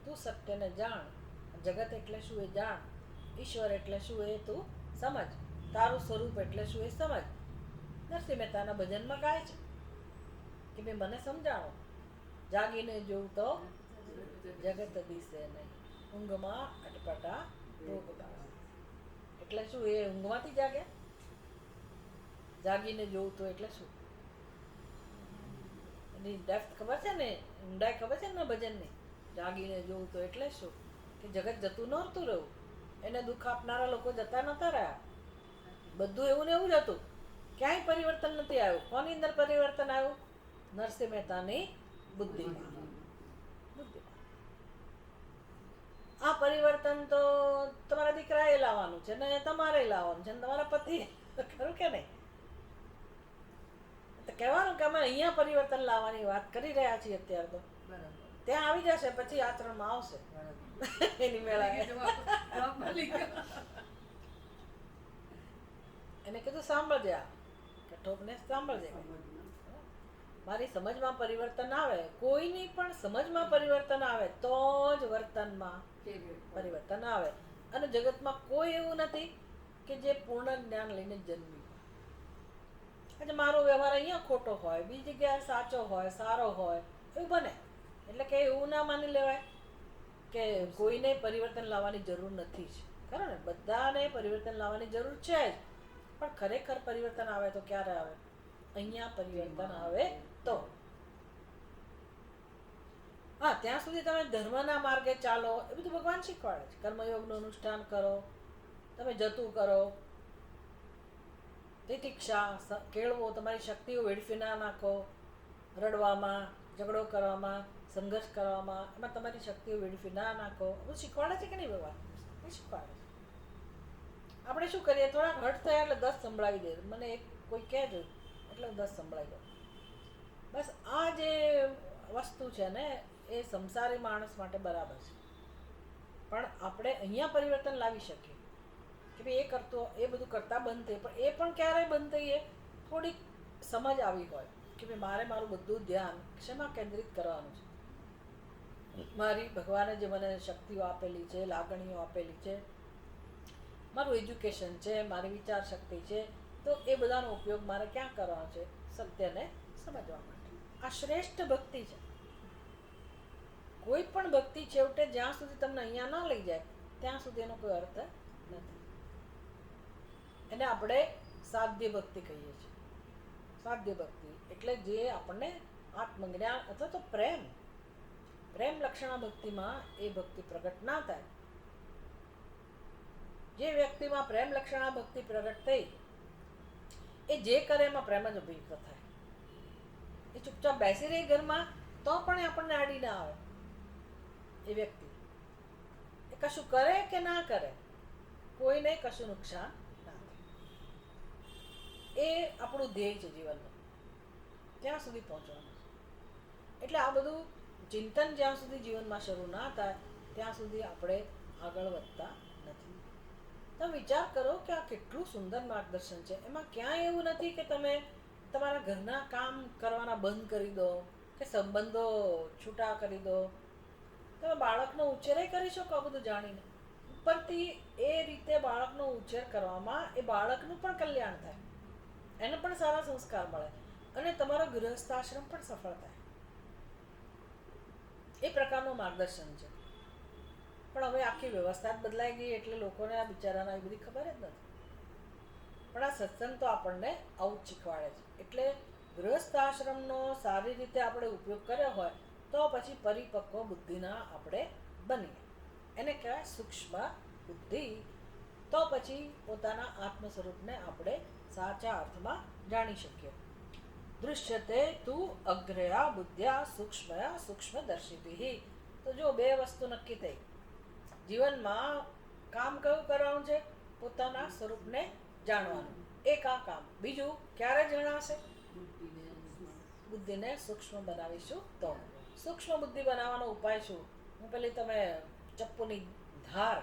તું સત્યને જાણ. જગત એટલે શું એ જાણ. ઈશ્વર એટલે શું એ તું સમજ. તારું સ્વરૂપ એટલે શું એ સમજ. નરસિંહ મહેતાના ભજનમાં ગાય છે કે ભાઈ મને સમજાવો. જાગીને જોઉં તો જગત દિશે નહીં, ઊંઘમાં અટપટા ભોગ બાળા. એટલે શું એ ઊંઘમાંથી જાગે? જાગીને જોઉં તો એટલે શું? એની ડેપ્થ ખબર છે ને, ઊંડાઈ ખબર છે ને ભજનની? જાગીને જોઉં તો એટલે શું? કે જગત જતું નહોતું રહ્યું. એને દુઃખ આપનારા લોકો જતા નહોતા રહ્યા. બધું એવું ને એવું જ હતું. ક્યાંય પરિવર્તન નથી આવ્યું. કોની અંદર પરિવર્તન આવ્યું? નરસિંહ મહેતાની બુદ્ધિમાં. બુદ્ધિમાં. આ પરિવર્તન તો તમારા દીકરાએ લાવવાનું છે ને તમારે લાવવાનું છે ને તમારા પતિ. ખરું કે નહીં? તો કહેવાનું કે અમે અહીંયા પરિવર્તન લાવવાની વાત કરી રહ્યા છીએ અત્યારે તો. બરાબર. ત્યાં આવી જશે પછી આચરણમાં આવશે. એની મેળા એને કીધું સાંભળજે, આ કઠોપને સાંભળજે. મારી સમજમાં પરિવર્તન આવે, કોઈની પણ સમજમાં પરિવર્તન આવે તો જ વર્તનમાં પરિવર્તન આવે. અને જગતમાં કોઈ એવું નથી કે જે પૂર્ણ જ્ઞાન લઈને જન્મ્યું. આજે મારો વ્યવહાર અહીંયા ખોટો હોય, બીજી જગ્યાએ સાચો હોય, સારો હોય, એવું બને. એટલે કે એવું ના માની લેવાય કે કોઈને પરિવર્તન લાવવાની જરૂર નથી જ. ખરું ને? બધાને પરિવર્તન લાવવાની જરૂર છે જ. પણ ખરેખર પરિવર્તન આવે તો ક્યારે આવે? અહીંયા પરિવર્તન આવે તો. હા, ત્યાં સુધી તમે ધર્મના માર્ગે ચાલો, એ બધું ભગવાન શીખવાડે છે. કર્મયોગનું અનુષ્ઠાન કરો, તમે જતું કરો, તિતિક્ષા કેળવો, તમારી શક્તિઓ વેડફી ના નાખો. રડવામાં, ઝઘડો કરવામાં, સંઘર્ષ કરવામાં, એમાં તમારી શક્તિઓ વેડફી ના નાખો. બધું શીખવાડે છે કે નહીં ભગવાન? એ શીખવાડે છે. આપણે શું કરીએ? થોડાક હટ થયા એટલે 10 સંભળાવી દે. મને એક કોઈ કહે છે એટલે હું 10 સંભળાવી દઉં. બસ આ જે વસ્તુ છે ને એ સંસારી માણસ માટે બરાબર છે. પણ આપણે અહીંયા પરિવર્તન લાવી શકીએ કે ભાઈ એ કરતો, એ બધું કરતા બંધ થઈ. પણ એ પણ ક્યારેય બંધ થઈએ? થોડીક સમજ આવી હોય કે ભાઈ મારે મારું બધું ધ્યાન શેમાં કેન્દ્રિત કરવાનું છે. મારી ભગવાને જે મને શક્તિઓ આપેલી છે, લાગણીઓ આપેલી છે, મારું એજ્યુકેશન છે, મારી વિચાર શક્તિ છે, તો એ બધાનો ઉપયોગ મારે ક્યાં કરવાનો છે? સત્યને સમજવા માટે. આ શ્રેષ્ઠ ભક્તિ છે. કોઈ પણ ભક્તિ છેવટે જ્યાં સુધી તમને અહીંયા ના લઈ જાય ત્યાં સુધી એનો કોઈ અર્થ નથી. એને આપણે સાધ્ય ભક્તિ કહીએ છીએ. સાધ્ય ભક્તિ એટલે જે આપણને આત્મજ્ઞાન અથવા તો પ્રેમ લક્ષણા ભક્તિમાં એ ભક્તિ પ્રગટ ના થાય. જે વ્યક્તિમાં પ્રેમ લક્ષણા ભક્તિ પ્રગટ થઈ એ જે કરે એમાં પ્રેમ જ અભિવ્યક્ત થાય. એ ચૂપચાપ બેસી રહી ઘરમાં તો પણ આપણને આડી ના આવે. એ વ્યક્તિ એ કશું કરે કે ના કરે, કોઈને કશું નુકસાન ના થાય. એ આપણું ધ્યેય છે જીવનનું. ત્યાં સુધી પહોંચવાનું. એટલે આ બધું ચિંતન જ્યાં સુધી જીવનમાં શરૂ ના થાય ત્યાં સુધી આપણે આગળ વધતા નથી. તમે વિચાર કરો કે આ કેટલું સુંદર માર્ગદર્શન છે. એમાં ક્યાંય એવું નથી કે તમે તમારા ઘરના કામ કરવાના બંધ કરી દો કે સંબંધો છૂટા કરી દો. તમે બાળકનો ઉછેર કરી શકો આ બધું જાણીને. ઉપરથી એ રીતે બાળકનો ઉછેર કરવામાં એ બાળકનું પણ કલ્યાણ થાય, એને પણ સારા સંસ્કાર મળે અને તમારો ગૃહસ્થાશ્રમ પણ સફળ થાય. એ પ્રકારનું માર્ગદર્શન છે. પણ હવે આખી વ્યવસ્થા જ બદલાઈ ગઈ એટલે લોકોને આ બિચારાના એ બધી ખબર જ નથી. પણ આ સત્સંગ તો આપણને આવું જ શીખવાડે છે. એટલે ગૃહસ્થાશ્રમનો સારી રીતે આપણે ઉપયોગ કર્યો હોય તો પછી પરિપક્વ બુદ્ધિના આપણે બનીએ. એને કહેવાય સૂક્ષ્મ બુદ્ધિ. તો પછી પોતાના આત્મ સ્વરૂપને આપણે સાચા અર્થમાં જાણી શકીએ. દૃશ્યતે તું અગ્રયા બુદ્ધ્યા સૂક્ષ્મયા સૂક્ષ્મદર્શિભિ. તો જો બે વસ્તુ નક્કી થઈ. જીવનમાં કામ કયું કરવાનું છે? પોતાના સ્વરૂપને જાણવાનું. એક આ કામ. બીજું ક્યારે જણાશે? બુદ્ધિને સૂક્ષ્મ બનાવીશું તો. સૂક્ષ્મ બુદ્ધિ બનાવવાનો ઉપાય શું? હું પેલી તમે ચપ્પુની ધાર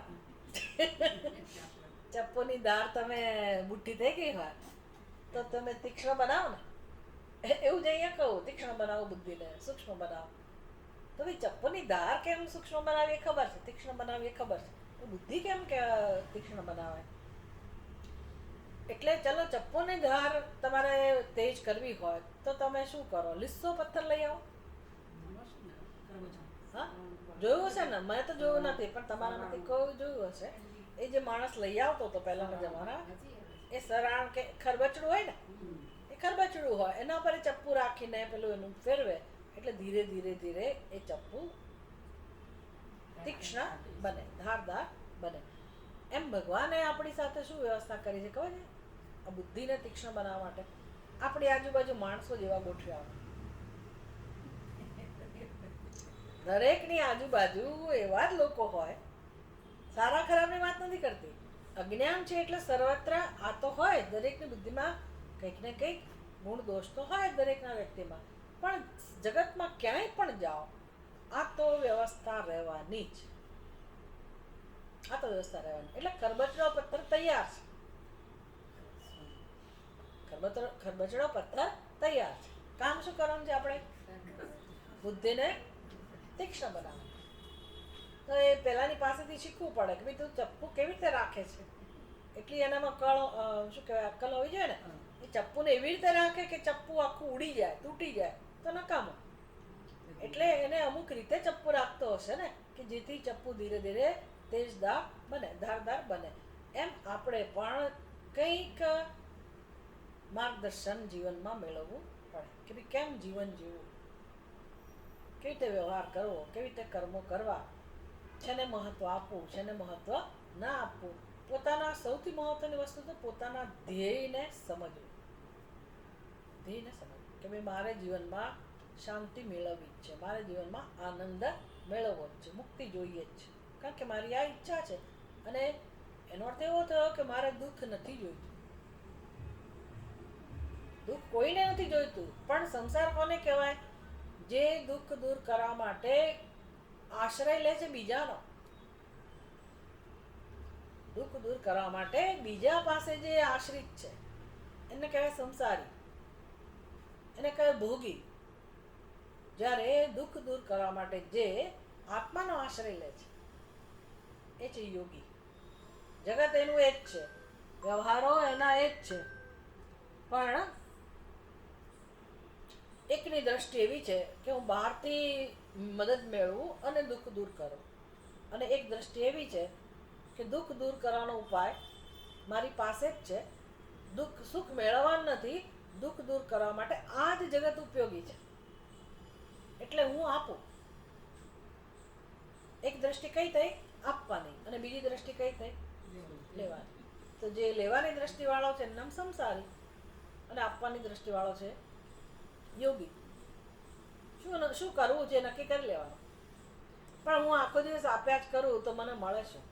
ચપ્પુની ધાર તમે બુઠ્ઠી થઈ ગઈ હોય તો તમે તીક્ષ્ણ બનાવો ને. એવું જ અહીંયા કહું, તીક્ષ્ણ બનાવો બુદ્ધિને, સૂક્ષ્મ બનાવો. તો ભાઈ ચપ્પુની ધાર કેમ સૂક્ષ્મ બનાવી એ ખબર છે, તીક્ષ્ણ બનાવી એ ખબર છે, તો બુદ્ધિ કેમ કે તીક્ષ્ણ બનાવે? એટલે ચલો ચપ્પુની ધાર તમારે તેજ કરવી હોય તો તમે શું કરો? લીસો પથ્થર લઈ આવો. હા, જોયું હશે ને? મેં તો જોયું નથી, પણ તમારામાંથી કોઈ જોયું હશે. એ જે માણસ લઈ આવતો હતો પહેલાના જમાના, એ સરાણ કે ખરબચડું હોય ને, એ ખરબચડું હોય એના પર એ ચપ્પુ રાખીને પેલું એનું ફેરવે એટલે ધીરે ધીરે ધીરે એ ચપ્પુ તીક્ષ્ણ બને, ધારદાર બને. એમ ભગવાને આપણી સાથે શું વ્યવસ્થા કરી છે ખબર છે? આ બુદ્ધિને તીક્ષ્ણ બનાવવા માટે આપણી આજુબાજુ માણસો જેવા ગોઠવ્યા હોય. દરેકની આજુબાજુ એવા જ લોકો હોય. સારા ખરાબની વાત નથી કરતી. અજ્ઞાન છે એટલે સર્વત્ર આ તો હોય, દરેકની બુદ્ધિમાં કંઈક ને કંઈક ગુણ દોષ તો હોય દરેકના વ્યક્તિમાં. પણ જગતમાં ક્યાંય પણ જાઓ, આ તો વ્યવસ્થા રહેવાની જ. આ તો વ્યવસ્થા રહેવાની. એટલે ખરબચડો પથ્થર તૈયાર છે. ખરબચડો પથ્થર તૈયાર છે. કામ શું કરવાનું છે આપણે? બુદ્ધિને તીક્ષ્ણ બનાવવાનું. તો એ પેલાની પાસેથી શીખવું પડે કે ભાઈ તું ચપ્પુ કેવી રીતે રાખે છે. એટલી એનામાં શું કહેવાય, અક્કલ હોવી જોઈએ ને. એ ચપ્પુને એવી રીતે રાખે કે ચપ્પુ આખું ઉડી જાય, તૂટી જાય તો નકામું. એટલે એને અમુક રીતે ચપ્પુ રાખતો હશે ને કે જેથી ચપ્પુ ધીરે ધીરે તેજદાર બને, ધારદાર બને. એમ આપણે પણ કંઈક માર્ગદર્શન જીવનમાં મેળવવું પડે કે ભાઈ કેમ જીવન જીવવું, કેવી રીતે વ્યવહાર કરવો, કેવી રીતે કર્મો કરવા, છેને મહત્વ આપવું, છેને મહત્વ ના આપવું. પોતાના સૌથી મહત્વની વસ્તુ તો પોતાના ધ્યેયને સમજવું. ધ્યેયને સમજવું કે ભાઈ મારે જીવનમાં શાંતિ મેળવવી જ છે, મારે જીવનમાં આનંદ મેળવવો જ છે, મુક્તિ જોઈએ જ છે, કારણ કે મારી આ ઈચ્છા છે. અને એનો અર્થ એવો થયો કે મારે દુઃખ નથી જોઈતું. દુઃખ કોઈને નથી જોઈતું, પણ સંસાર કોને કહેવાય? જે દુઃખ દૂર કરવા માટે આશ્રય લે છે બીજાનો. દુઃખ દૂર કરવા માટે બીજા પાસે જે આશ્રિત છે એને કહેવાય સંસારી, એને કહેવાય ભોગી. જ્યારે દુઃખ દૂર કરવા માટે જે આત્માનો આશ્રય લે છે એ છે યોગી. જગત એનું એ જ છે, વ્યવહારો એના એ જ છે, પણ એકની દ્રષ્ટિ એવી છે કે હું બહારથી મદદ મેળવું અને દુઃખ દૂર કરું. અને એક દ્રષ્ટિ એવી છે કે દુઃખ દૂર કરવાનો ઉપાય મારી પાસે જ છે, દુઃખ સુખ મેળવવાનું નથી, દુઃખ દૂર કરવા માટે આ જ જગત ઉપયોગી છે એટલે હું આપું. એક દ્રષ્ટિ કઈ થઈ? આપવાની. અને બીજી દ્રષ્ટિ કઈ થઈ? લેવાની. તો જે લેવાની દ્રષ્ટિ વાળો છે નામ સંસારી અને આપવાની દ્રષ્ટિ વાળો છે યોગી. શું કરવું છે નક્કી કરી લેવાનું. પણ હું આખો દિવસ આપ્યા જ કરું તો મને મળે શું?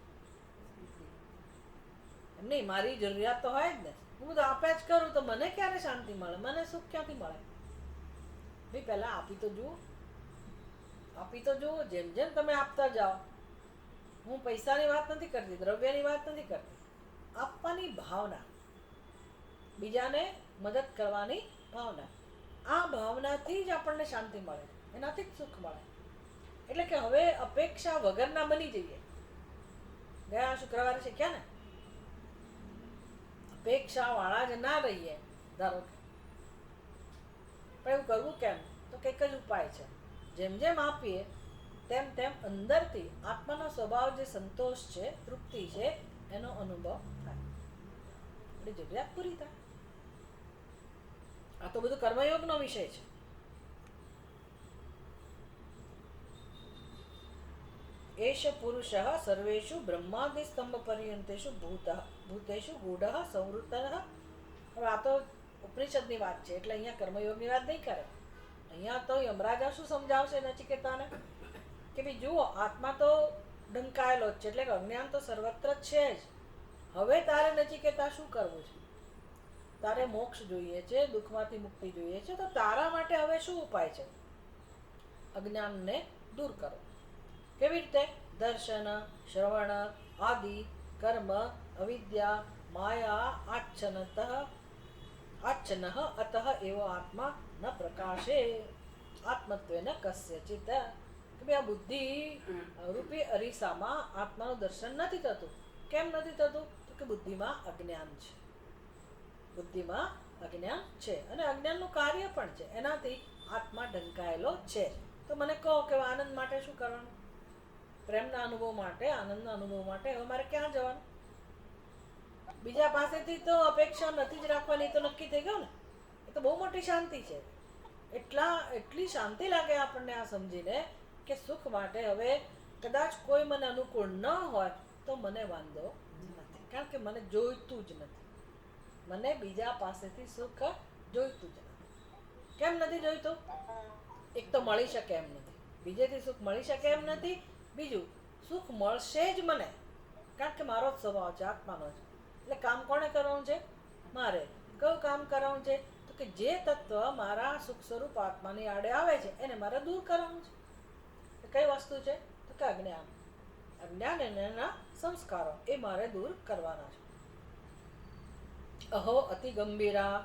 નહીં, મારી જરૂરિયાત તો હોય જ ને. હું તો આપ્યા જ કરું તો મને ક્યારે શાંતિ મળે, મને સુખ ક્યાંથી મળે? ભાઈ પહેલા આપી તો જુઓ, આપી તો જુઓ. જેમ જેમ તમે આપતા જાઓ, હું પૈસાની વાત નથી કરતી, દ્રવ્યની વાત નથી કરતી, આપવાની ભાવના, બીજાને મદદ કરવાની ભાવના, આ ભાવનાથી જ આપણને શાંતિ મળે, એનાથી જ સુખ મળે. એટલે કે હવે અપેક્ષા વગરના બની જઈએ. ગયા શુક્રવારે શીખ્યા ને, અપેક્ષા વાળા જ ના રહીએ ધારો કે. પણ એવું કરવું કેમ? તો કંઈક જ ઉપાય છે. જેમ જેમ આપીએ તેમ તેમ અંદરથી આત્માનો સ્વભાવ જે સંતોષ છે, તૃપ્તિ છે, એનો અનુભવ થાય, આપણી જરૂરિયાત પૂરી થાય. આ તો બધું કર્મયોગનો વિષય છે. એષ પુરુષ સર્વેષુ બ્રહ્માદિ સ્તંભ પર્યંતેષુ ભૂતેષુ ગૂઢ સંવૃત્ત. હવે આ તો ઉપનિષદની વાત છે એટલે અહીંયા કર્મયોગની વાત નહીં કરે. અહીંયા તો યમરાજા શું સમજાવશે નચિકેતાને કે ભાઈ જુઓ, આત્મા તો ઢંકાયેલો જ છે, એટલે કે અજ્ઞાન તો સર્વત્ર જ છે જ. હવે તારે નચિકેતા શું કરવું છે? તારે મોક્ષ જોઈએ છે, દુઃખમાંથી મુક્તિ જોઈએ છે, તો તારા માટે હવે શું ઉપાય છે? અજ્ઞાનને દૂર કરો. કેવી રીતે? દર્શન, શ્રવણ આદિ કર્મ અવિદ્યા માયા આચ્છન અતઃ એવો આત્મા ન પ્રકાશે આત્મત્વેન કસ્યચિત. કે ભાઈ આ બુદ્ધિ રૂપી અરીસામાં આત્માનું દર્શન નથી થતું. કેમ નથી થતું? તો કે બુદ્ધિમાં અજ્ઞાન છે. બુદ્ધિમાં અજ્ઞાન છે અને અજ્ઞાનનું કાર્ય પણ છે. એનાથી આત્મા ઢંકાયેલો છે. તો મને કહો કે આનંદ માટે શું કરવાનું? પ્રેમના અનુભવ માટે, આનંદના અનુભવ માટે હવે મારે ક્યાં જવાનું? બીજા પાસેથી તો અપેક્ષા નથી જ રાખવાની, તો નક્કી થઈ ગયું ને. એ તો બહુ મોટી શાંતિ છે. એટલી શાંતિ લાગે આપણને આ સમજીને કે સુખ માટે હવે કદાચ કોઈ મને અનુકૂળ ન હોય તો મને વાંધો નથી, કારણ કે મને જોઈતું જ નથી. મને બીજા પાસેથી સુખ જોઈતું જ નથી. કેમ નથી જોઈતું? એક તો મળી શકે એમ નથી, બીજેથી સુખ મળી શકે એમ નથી. બીજું, સુખ મળશે જ મને, કારણ કે મારો જ સ્વભાવ છે, આત્માનો છે. એટલે કામ કોણે કરવાનું છે? મારે. કયું કામ કરવાનું છે? તો કે જે તત્વ મારા સુખ સ્વરૂપ આત્માની આડે આવે છે એને મારે દૂર કરવાનું છે. કઈ વસ્તુ છે? તો કે અજ્ઞાન. અજ્ઞાન અને એના સંસ્કારો એ મારે દૂર કરવાના છે. અહો અતિ ગંભીરા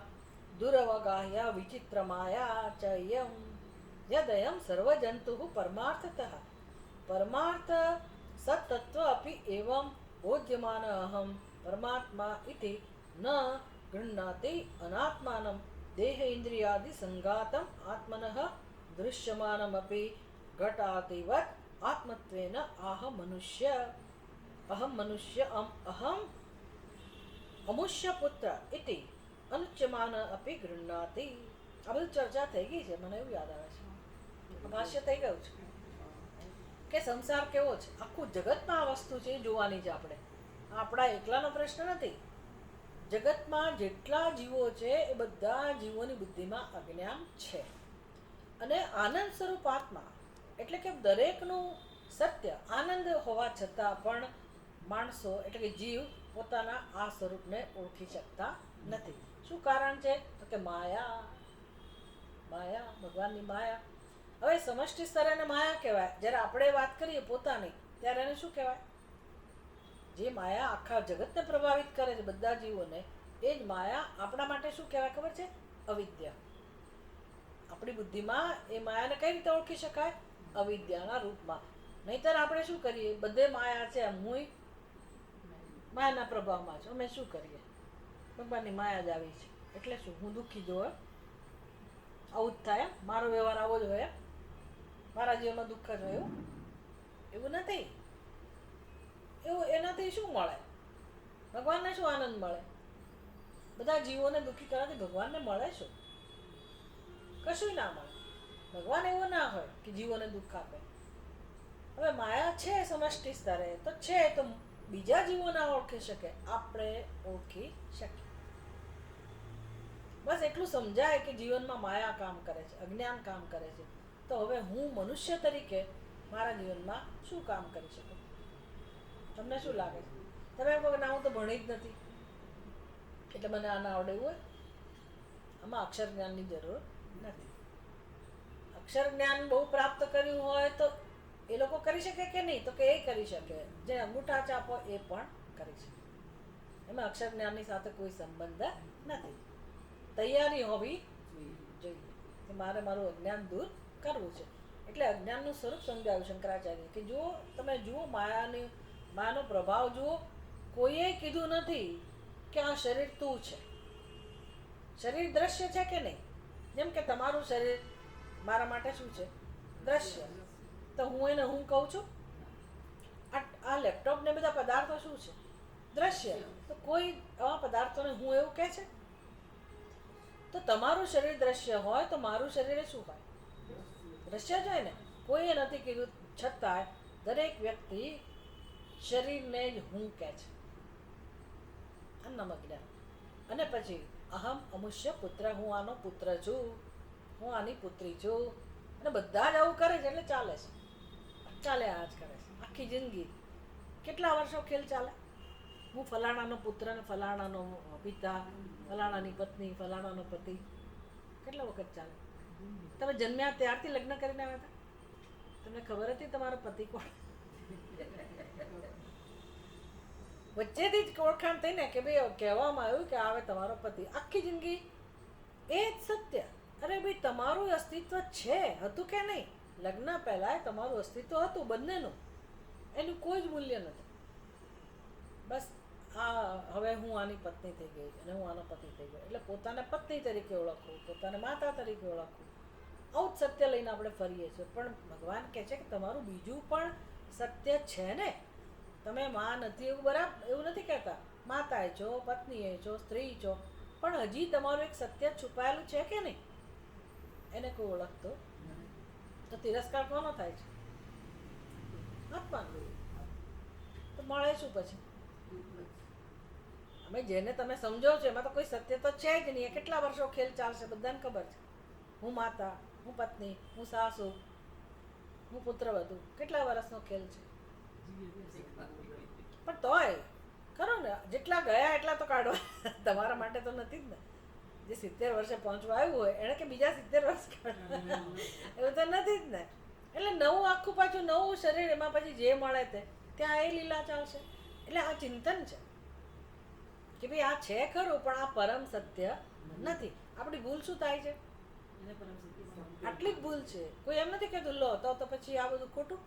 દુરવગાહ્ય વિચિત્ર માયા ચયમ યદયમ સર્વજંતુ પરમાર્થતઃ પરમાર્થ સત્તત્વ અપि એવં બોધ્યમાન અહમ પરમાત્મા ઇતિ ન ગૃહ્ણાતિ અનાત્માનમ દેહ ઇન્દ્રિયાદિ સંઘાતમ આત્મનઃ દૃશ્યમાનમપि ઘટાતિવત આત્મત્વેન અહમ મનુષ્ય અહમ અમુષ્ય પુત્ર ઇતિ અનુચ્યમાન અપી ગૃહ્ણાતિ. આ બધું ચર્ચા થઈ ગઈ છે, મને એવું યાદ આવે છે. ભાષ્ય થઈ ગયું છે કે સંસાર કેવો છે, આખું જગતમાં આ વસ્તુ છે એ જોવાની છે આપણે. આપણા એકલાનો પ્રશ્ન નથી. જગતમાં જેટલા જીવો છે એ બધા જીવોની બુદ્ધિમાં અજ્ઞાન છે. અને આનંદ સ્વરૂપ આત્મા એટલે કે દરેકનું સત્ય આનંદ હોવા છતાં પણ માણસો એટલે કે જીવ પોતાના આ સ્વરૂપને ઓળખી શકતા નથી. શું કારણ છે? તો કે માયા. માયા, ભગવાનની માયા. હવે સમષ્ટિ સ્તરે એને માયા કહેવાય. જ્યારે આપણે વાત કરીએ પોતાની ત્યારે એને શું કહેવાય? જે માયા આખા જગતને પ્રભાવિત કરે છે, બધા જીવોને, એ જ માયા આપણા માટે શું કહેવાય ખબર છે? અવિદ્યા. આપણી બુદ્ધિમાં એ માયાને કઈ રીતે ઓળખી શકાય? અવિદ્યાના રૂપમાં. નહીતર આપણે શું કરીએ? બધે માયા છે, હું માયાના પ્રભાવમાં છું, અમે શું કરીએ? ભગવાનની માયા જ આવી છે એટલે શું? હું દુઃખી જો આવું જ થાય, મારો વ્યવહાર આવો જ હોય, મારા જીવનમાં દુઃખ જ હોય. એવું નથી. એવું એનાથી શું મળે? ભગવાનને શું આનંદ મળે? બધા જીવોને દુઃખી કરવાથી ભગવાનને મળે શું? કશું ના મળે. ભગવાન એવો ના હોય કે જીવોને દુઃખ આપે. હવે માયા છે સમષ્ટિ સ્તરે તો છે, તો બીજા જીવો ના ઓળખી શકે, આપણે ઓળખી શકીએ. બસ એટલું સમજાય કે જીવનમાં માયા કામ કરે છે, અજ્ઞાન કામ કરે છે. તો હવે હું મનુષ્ય તરીકે મારા જીવનમાં શું કામ કરી શકું? તમને શું લાગે છે? તમે એમ કહો કે ના હું તો ભણી જ નથી એટલે મને આ ના આવડે એવું હોય? આમાં અક્ષર જ્ઞાનની જરૂર નથી. અક્ષર જ્ઞાન બહુ પ્રાપ્ત કર્યું હોય તો એ લોકો કરી શકે કે નહીં? તો કે એ કરી શકે. જે અંગૂઠા ચાપો એ પણ કરી શકે. એમાં અક્ષર જ્ઞાનની સાથે કોઈ સંબંધ નથી. તૈયારી હોવી જોઈએ કે મારે મારું અજ્ઞાન દૂર કરવું છે. એટલે અજ્ઞાનનું સ્વરૂપ સમજાવ્યું શંકરાચાર્ય કે જુઓ, તમે જુઓ માયાનો પ્રભાવ જુઓ. કોઈએ કીધું નથી કે આ શરીર તું છે. શરીર દ્રશ્ય છે કે નહીં? જેમ કે તમારું શરીર મારા માટે શું છે? દ્રશ્ય. તો હું એને હું કહું છું. આ લેપટોપ ને બધા પદાર્થો શું છે? દ્રશ્ય. તો કોઈ આવા પદાર્થોને હું એવું કહે છે? તો તમારું શરીર દ્રશ્ય હોય તો મારું શરીર શું હોય? દ્રશ્ય જ હોય ને. કોઈએ નથી કીધું, છતાંય દરેક વ્યક્તિ શરીરને જ હું કહે છે. અજ્ઞાન. અને પછી અહમ અમુષ્ય પુત્ર, હું આનો પુત્ર છું, હું આની પુત્રી છું. અને બધા જ આવું કરે છે એટલે ચાલે છે. ચાલે આ જ કરે છે આખી જિંદગી. કેટલા વર્ષો ખેલ ચાલે? હું ફલાણાનો પુત્ર ને ફલાણાનો પિતા, ફલાણાની પત્ની, ફલાણાનો પતિ. કેટલા વખત ચાલે? તમે જન્મ્યા ત્યારથી લગ્ન કરીને આવ્યા હતા? તમને ખબર હતી તમારો પતિ કોણ? વચ્ચેથી જ ઓળખાણ થઈ ને કે ભાઈ કહેવામાં આવ્યું કે આવે તમારો પતિ. આખી જિંદગી એ જ સત્ય. અરે ભાઈ તમારું અસ્તિત્વ છે, હતું કે નહીં? લગ્ન પહેલાં તમારું અસ્તિત્વ હતું બંનેનું, એનું કોઈ જ મૂલ્ય નથી. બસ હવે હું આની પત્ની થઈ ગઈ અને હું આનો પતિ થઈ ગયો એટલે પોતાને પત્ની તરીકે ઓળખવું, પોતાને માતા તરીકે ઓળખવું, આવું જ સત્ય લઈને આપણે ફરીએ છીએ. પણ ભગવાન કહે છે કે તમારું બીજું પણ સત્ય છે ને. તમે માં નથી એવું બરાબર એવું નથી કહેતા, માતાએ છો, પત્નીએ છો, સ્ત્રી છો, પણ હજી તમારું એક સત્ય છુપાયેલું છે કે નહીં, એને કોઈ ઓળખતો તો તિરસ્કાર કોનો થાય છે? આત્મા. તો મળે શું પછી? અમે જેને તમે સમજો છો એમાં તો કોઈ સત્ય તો છે જ નહીં. કેટલા વર્ષો ખેલ ચાલશે બધાને ખબર છે. હું માતા, હું પત્ની, હું સાસુ, હું પુત્રવધુ, કેટલા વર્ષનો ખેલ છે. પણ તોય ખરો ને, જેટલા ગયા એટલા તો કાઢવા. તમારા માટે તો નથી જ ને. જે 70 વર્ષે પહોંચવા આવ્યું હોય એને કે બીજા 70 વર્ષ કાઢવા, એવું તો નથી જ ને. એટલે નવું આખું પાછું નવું શરીર, એમાં પછી જે મળે તે ત્યાં એ લીલા ચાલશે. એટલે આ ચિંતન છે કે ભાઈ આ છે ખરું પણ આ પરમ સત્ય નથી. આપણી ભૂલ શું થાય છે? આટલી જ ભૂલ છે. કોઈ એમ નથી કહેતું લો તો પછી આ બધું ખોટું,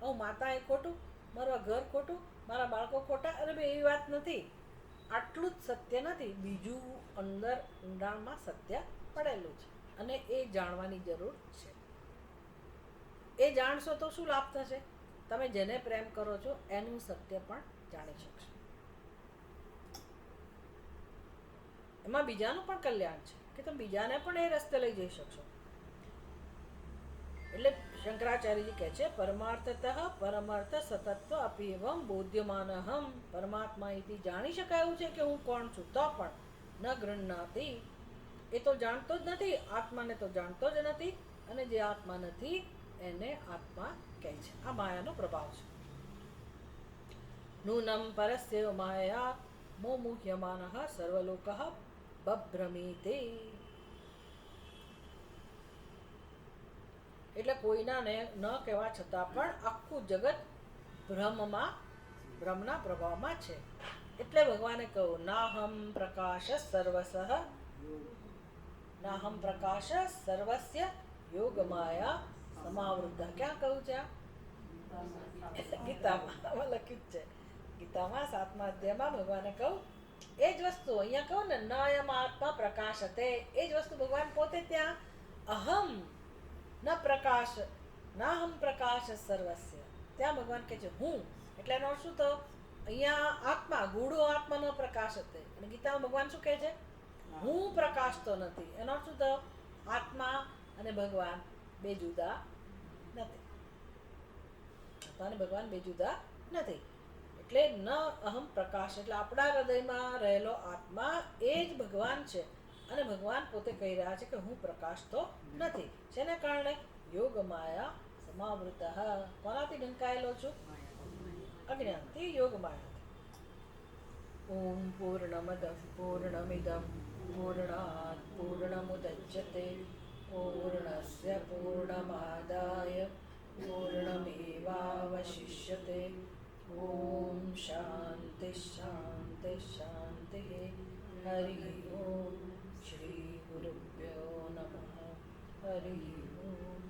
હું માતા એ ખોટું, મારું ઘર ખોટું, મારા બાળકો ખોટા. અરે ભાઈ એવી વાત નથી. આટલું જ સત્ય નથી, બીજું અંદર ઊંડાણમાં સત્ય પડેલું છે અને એ જાણવાની જરૂર છે. એ જાણશો તો શું લાભ થશે? તમે જેને પ્રેમ કરો છો એનું સત્ય પણ જાણી શકશો. એમાં બીજાનું પણ કલ્યાણ છે કે તમે બીજાને પણ એ રસ્તે લઈ જઈ શકશો. એટલે શંકરાચાર્યજી કહે છે પરમાર્થતઃ પરમાર્થ સતત્વ અપીવમ બોધ્યમાનહમ. પરમાત્મા એથી જાણી શકાયું છે કે હું કોણ છું, તો પણ ન ગૃહ્ણાતિ, એ તો જાણતો જ નથી. આત્માને તો જાણતો જ નથી અને જે આત્મા નથી એને આત્મા કહે છે. આ માયાનો પ્રભાવ છે. નૂનમ પરસ્ય માયા મોમુહ્યમાનઃ સર્વલોકઃ બભ્રમીતે. એટલે કોઈનાને ન કહેવા છતાં પણ આખું જગત ભ્રમના પ્રભાવમાં છે. એટલે ભગવાને કહ્યું નાહમ પ્રકાશ સર્વસઃ, નાહમ પ્રકાશ સર્વસ્ય યોગ માયા સમાવૃદ્ધ. ક્યાં કહ્યું છે? ગીતામાં લખ્યું છે. ગીતામાં 7મા અધ્યાયમાં ભગવાને કહ્યું એ જ વસ્તુ અહીંયા કહું ને, નયમ આત્મા પ્રકાશતે. એ જ વસ્તુ ભગવાન પોતે ત્યાં અહમ ન પ્રકાશ નાહમ પ્રકાશ સર્વસ્ય, ત્યાં ભગવાન કહે છે હું. એટલે એનો શું તો અહીંયા આત્મા ગૂઢો આત્માનો પ્રકાશ હતો. અને ગીતામાં ભગવાન શું કહે છે? હું પ્રકાશતો નથી. એનો શું તો આત્મા અને ભગવાન બે જુદા નથી. આત્મા અને ભગવાન બે જુદા નથી. એટલે ન અહમ પ્રકાશ, એટલે આપણા હૃદયમાં રહેલો આત્મા એ જ ભગવાન છે. અને ભગવાન પોતે કહી રહ્યા છે કે હું પ્રકાશ તો નથી. જેને કારણે યોગ માયા સમાવૃત. કોનાથી ઢંકાયેલો છું? અજ્ઞાનથી, યોગ માયાથી. ઓમ પૂર્ણમદ પૂર્ણમિદમ પૂર્ણાત પૂર્ણમુદચ્યતે પૂર્ણસ્ય પૂર્ણમાદાય પૂર્ણમેવાવશિષ્યતે. ઓમ શાંતિ શાંતિ શાંતિ. હરિ ઓમ. શ્રી ગુરુભ્યો નમઃ. હરિ ઓમ.